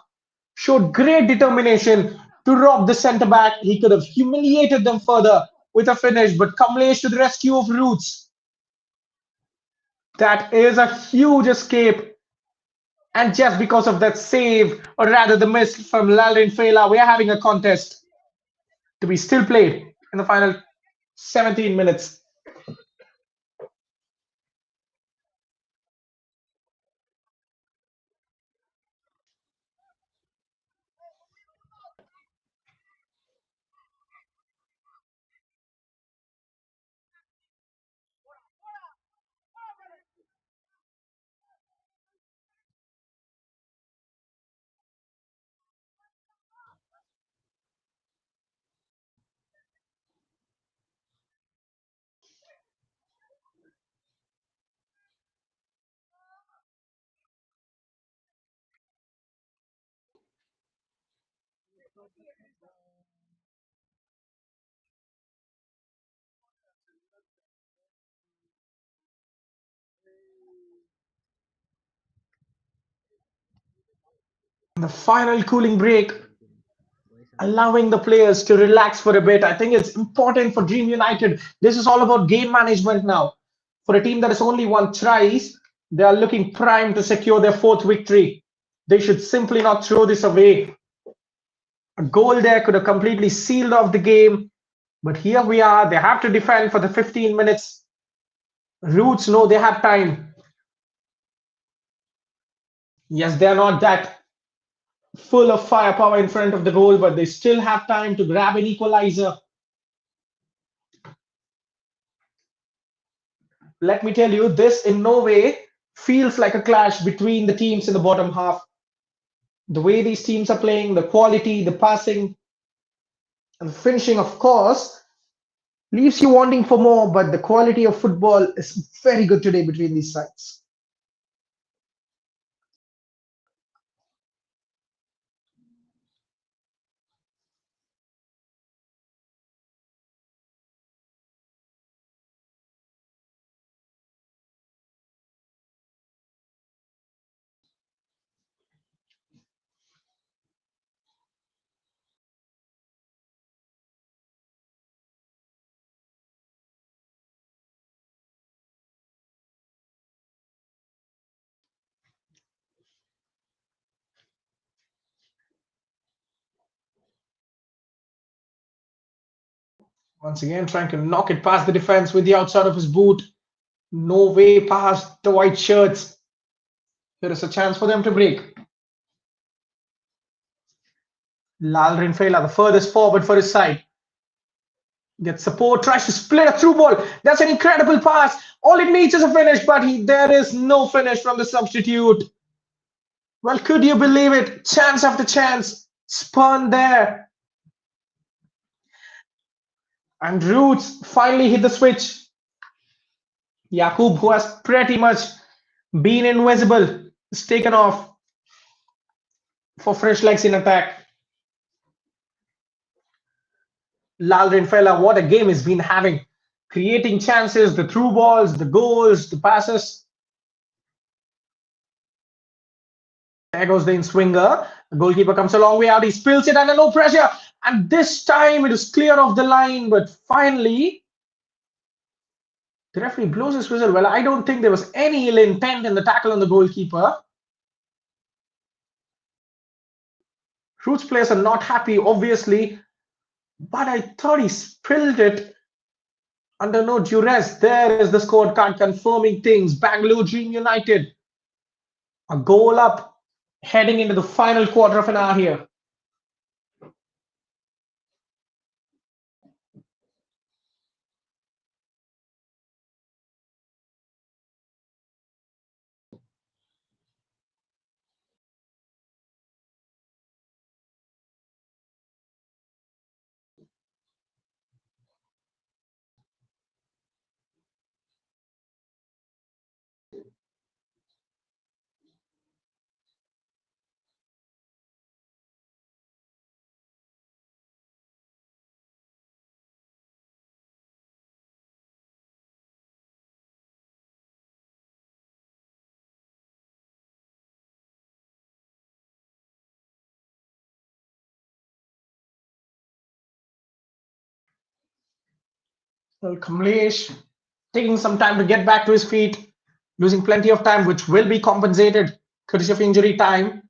Speaker 2: Showed great determination to rob the centre back. He could have humiliated them further with a finish, but Kamlesh to the rescue of Roots. That is a huge escape. And just because of that save, or rather the miss from Lalrin Fela, we are having a contest to be still played in the final 17 minutes. The final cooling break, allowing the players to relax for a bit. I think it's important for Dream United. This is all about game management now. For a team that has only won thrice, they are looking prime to secure their fourth victory. They should simply not throw this away. A goal there could have completely sealed off the game. But here we are. They have to defend for the 15 minutes. Roots know they have time. Yes, they're not that full of firepower in front of the goal, but they still have time to grab an equalizer. Let me tell you, this in no way feels like a clash between the teams in the bottom half. The way these teams are playing, the quality, the passing, and the finishing, of course, leaves you wanting for more, but the quality of football is very good today between these sides. Once again, trying to knock it past the defense with the outside of his boot. No way past the white shirts. There is a chance for them to break. Lal Rinfela, the furthest forward for his side. Gets support, tries to split a through ball. That's an incredible pass. All it needs is a finish, but there is no finish from the substitute. Well, could you believe it? Chance after chance. Spun there. And Roots finally hit the switch. Yakub, who has pretty much been invisible, is taken off for fresh legs in attack. Lal Rinfela, what a game he's been having. Creating chances, the through balls, the goals, the passes. There goes the in-swinger. The goalkeeper comes a long way out. He spills it under no pressure. And this time it is clear of the line. But finally, the referee blows his whistle. Well, I don't think there was any ill intent in the tackle on the goalkeeper. Roots players are not happy, obviously. But I thought he spilled it under no duress. There is the scorecard confirming things. Bangalore Dream United A goal up, heading into the final quarter of an hour here. Well, Kamlesh taking some time to get back to his feet, losing plenty of time, which will be compensated courtesy of injury time.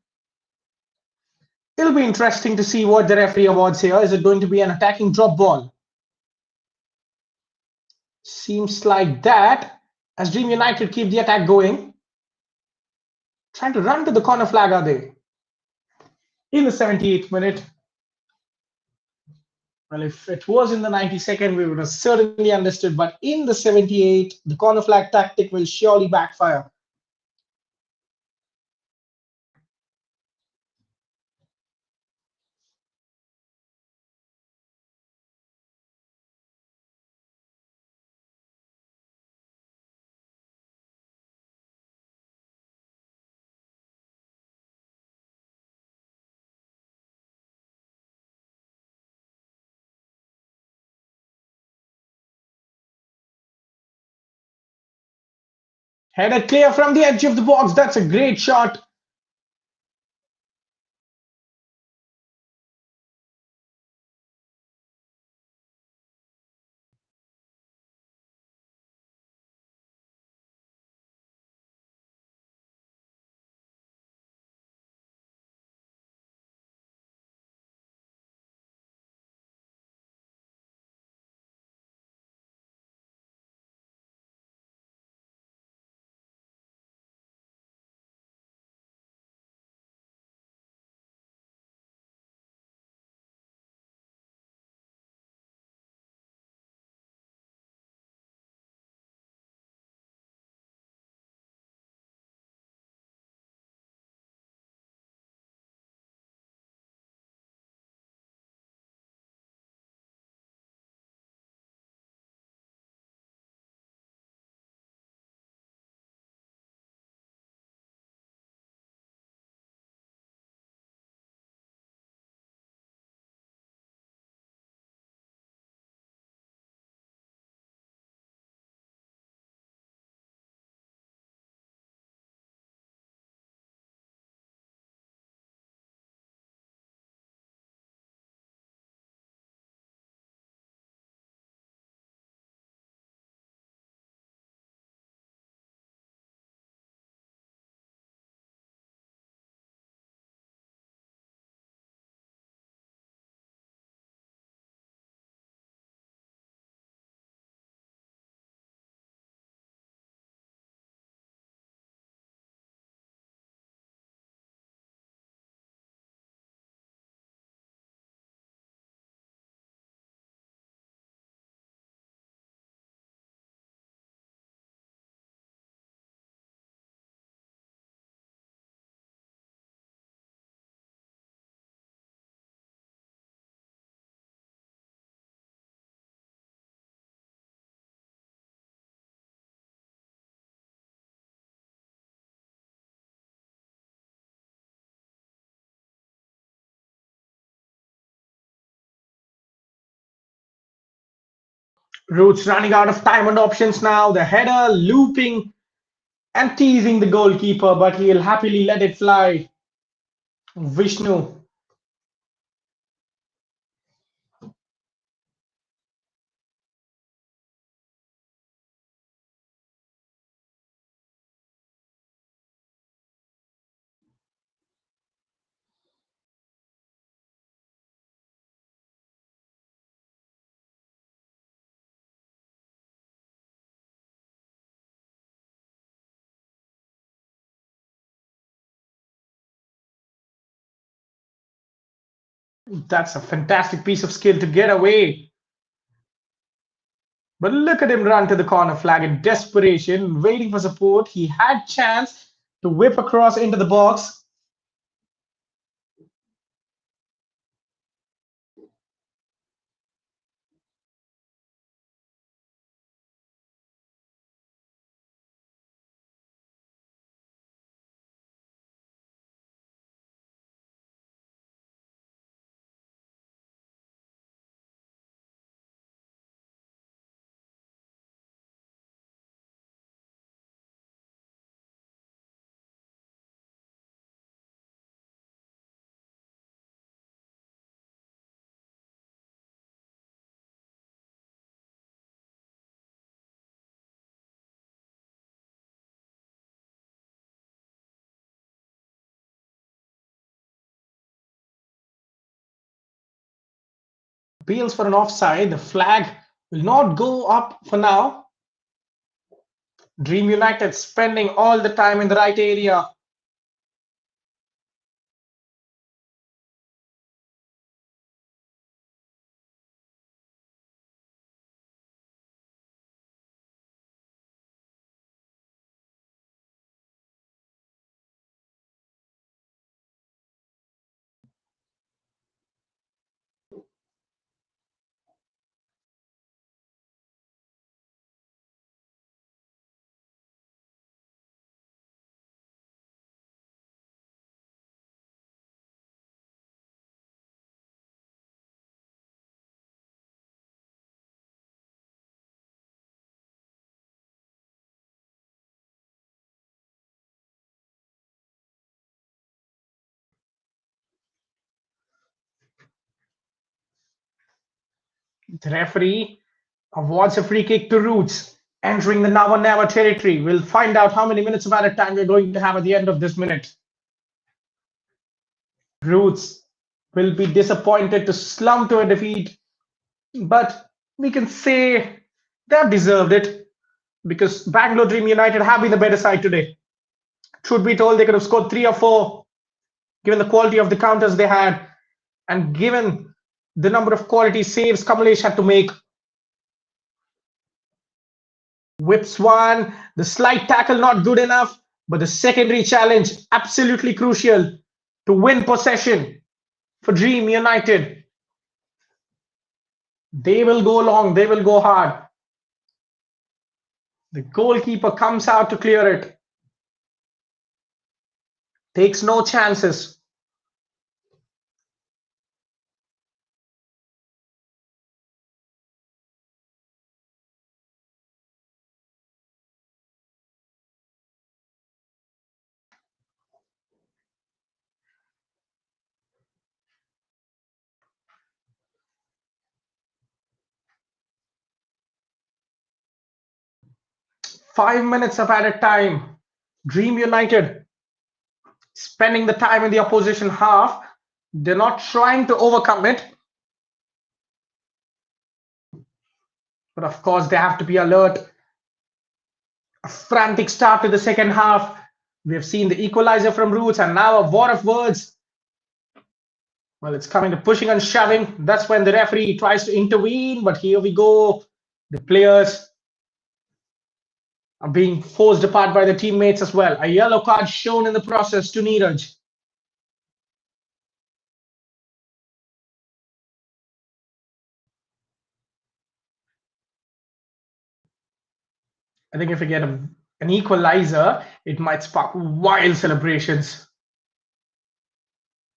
Speaker 2: It'll be interesting to see what the referee awards here. Is it going to be an attacking drop ball? Seems like that. As Dream United keep the attack going, trying to run to the corner flag, are they? In the 78th minute. Well, if it was in the 92nd, we would have certainly understood. But in the 78th, the corner flag tactic will surely backfire. Headed clear from the edge of the box. That's a great shot. Roots running out of time and options now. The header looping and teasing the goalkeeper, but he'll happily let it fly. Vishnu. That's a fantastic piece of skill to get away. But look at him run to the corner flag in desperation, waiting for support. He had chance to whip across into the box. Appeals for an offside. The flag will not go up for now. Dream United spending all the time in the right area. The referee awards a free kick to Roots, entering the now or never territory. We'll find out how many minutes of added time we're going to have at the end of this minute. Roots will be disappointed to slump to a defeat, but we can say they've deserved it because Bangalore Dream United have been the better side today. Truth be told, they could have scored 3 or 4 given the quality of the counters they had and given the number of quality saves Kamalesh had to make. Whips one, the slight tackle not good enough, but the secondary challenge absolutely crucial to win possession for Dream United. They will go long, they will go hard. The goalkeeper comes out to clear it, takes no chances. Five minutes of added time. Dream United spending the time in the opposition half. They're not trying to overcome it. But of course, they have to be alert. A frantic start to the second half. We have seen the equalizer from Roots and now a war of words. Well, it's coming to pushing and shoving. That's when the referee tries to intervene. But here we go. The players are being forced apart by the teammates as well. A yellow card shown in the process to Neeraj. I think if we get an equalizer, it might spark wild celebrations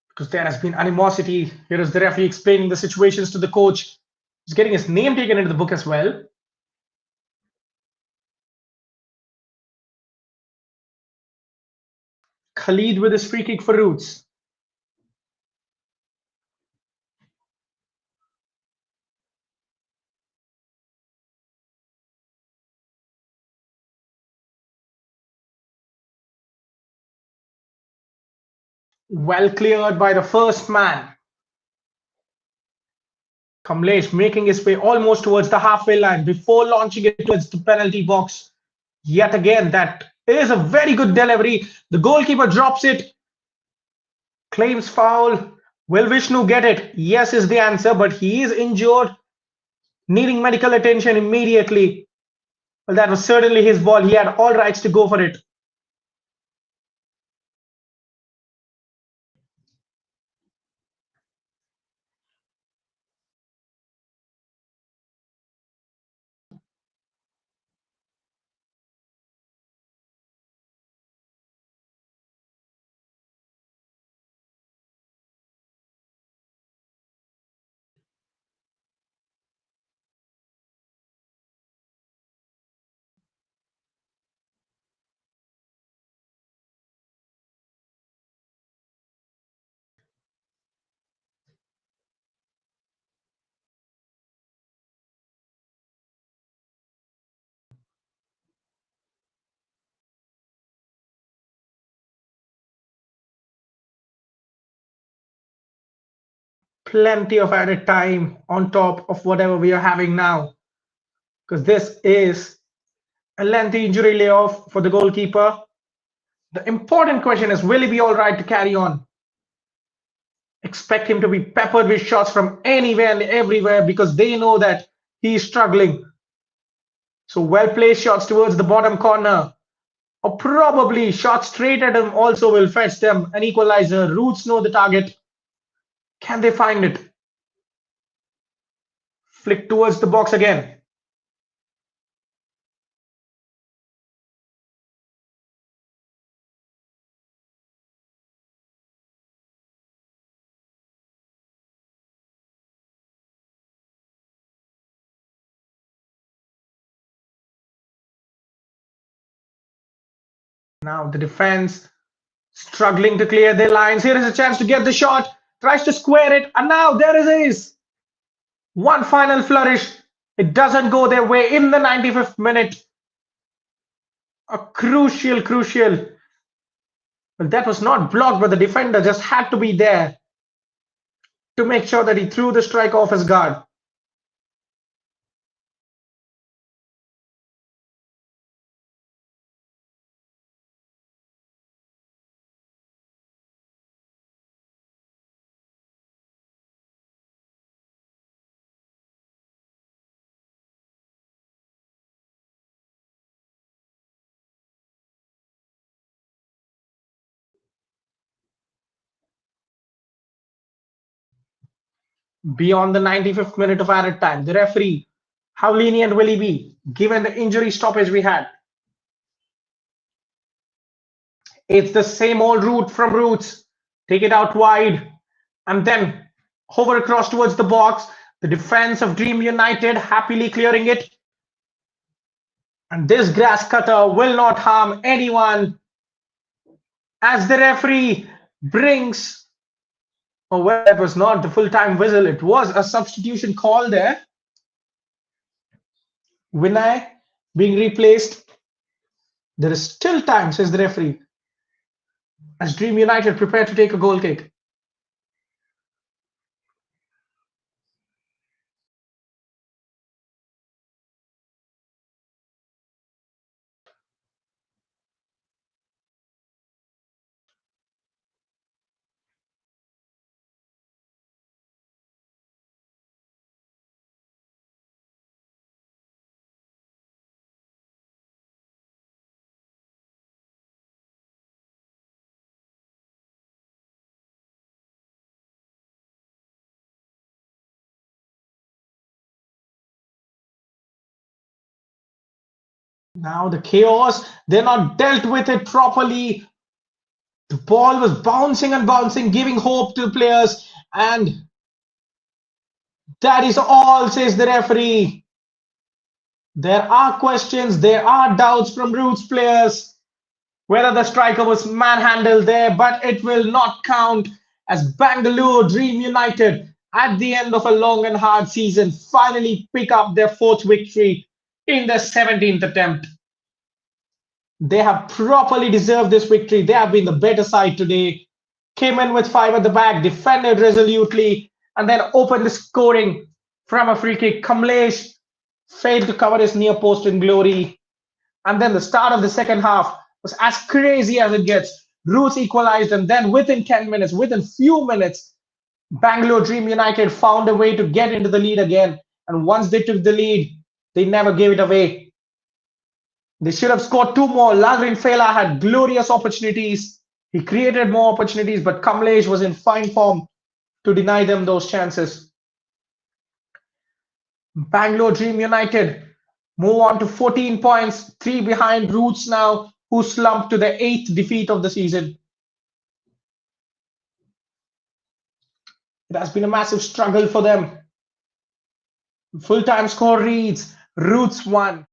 Speaker 2: because there has been animosity. Here is the referee explaining the situations to the coach. He's getting his name taken into the book as well. Khalid with his free kick for Roots. Well cleared by the first man. Kamlesh making his way almost towards the halfway line before launching it towards the penalty box. Yet again, that is a very good delivery. The goalkeeper drops it, claims foul. Will Vishnu get it? Yes, is the answer, but he is injured, needing medical attention immediately. Well, that was certainly his ball. He had all rights to go for it. Plenty of added time on top of whatever we are having now, because this is a lengthy injury layoff for the goalkeeper. The important question is, will he be all right to carry on? Expect him to be peppered with shots from anywhere and everywhere because they know that he is struggling. So well placed shots towards the bottom corner, or probably shots straight at him also will fetch them an equalizer. Roots know the target. Can they find it? Flick towards the box again. Now the defense struggling to clear their lines. Here is a chance to get the shot. Tries to square it, and now there it is. One final flourish. It doesn't go their way in the 95th minute. A crucial. Well, that was not blocked, but the defender just had to be there to make sure that he threw the strike off his guard. Beyond the 95th minute of added time, the referee, how lenient will he be given the injury stoppage we had? It's the same old route from Roots. Take it out wide and then hover across towards the box. The defense of Dream United happily clearing it. And this grass cutter will not harm anyone as the referee brings. Oh, well, that was not the full time whistle. It was a substitution call there. Vinay being replaced. There is still time, says the referee, as Dream United prepare to take a goal kick. Now the chaos, they're not dealt with it properly. The ball was bouncing and bouncing, giving hope to the players. And that is all, says the referee. There are questions, there are doubts from Roots players whether the striker was manhandled there, but it will not count as Bangalore Dream United, at the end of a long and hard season, finally pick up their fourth victory in the 17th attempt. They have properly deserved this victory. They have been the better side today. Came in with five at the back, defended resolutely, and then opened the scoring from a free kick. Kamlesh failed to cover his near post in glory. And then the start of the second half was as crazy as it gets. Roots equalized, and then within 10 minutes, within few minutes, Bangalore Dream United found a way to get into the lead again, and once they took the lead, they never gave it away. They should have scored two more. Lagrin Fela had glorious opportunities. He created more opportunities, but Kamlesh was in fine form to deny them those chances. Bangalore Dream United move on to 14 points, three behind Roots now, who slumped to the eighth defeat of the season. It has been a massive struggle for them. Full-time score reads Roots 1,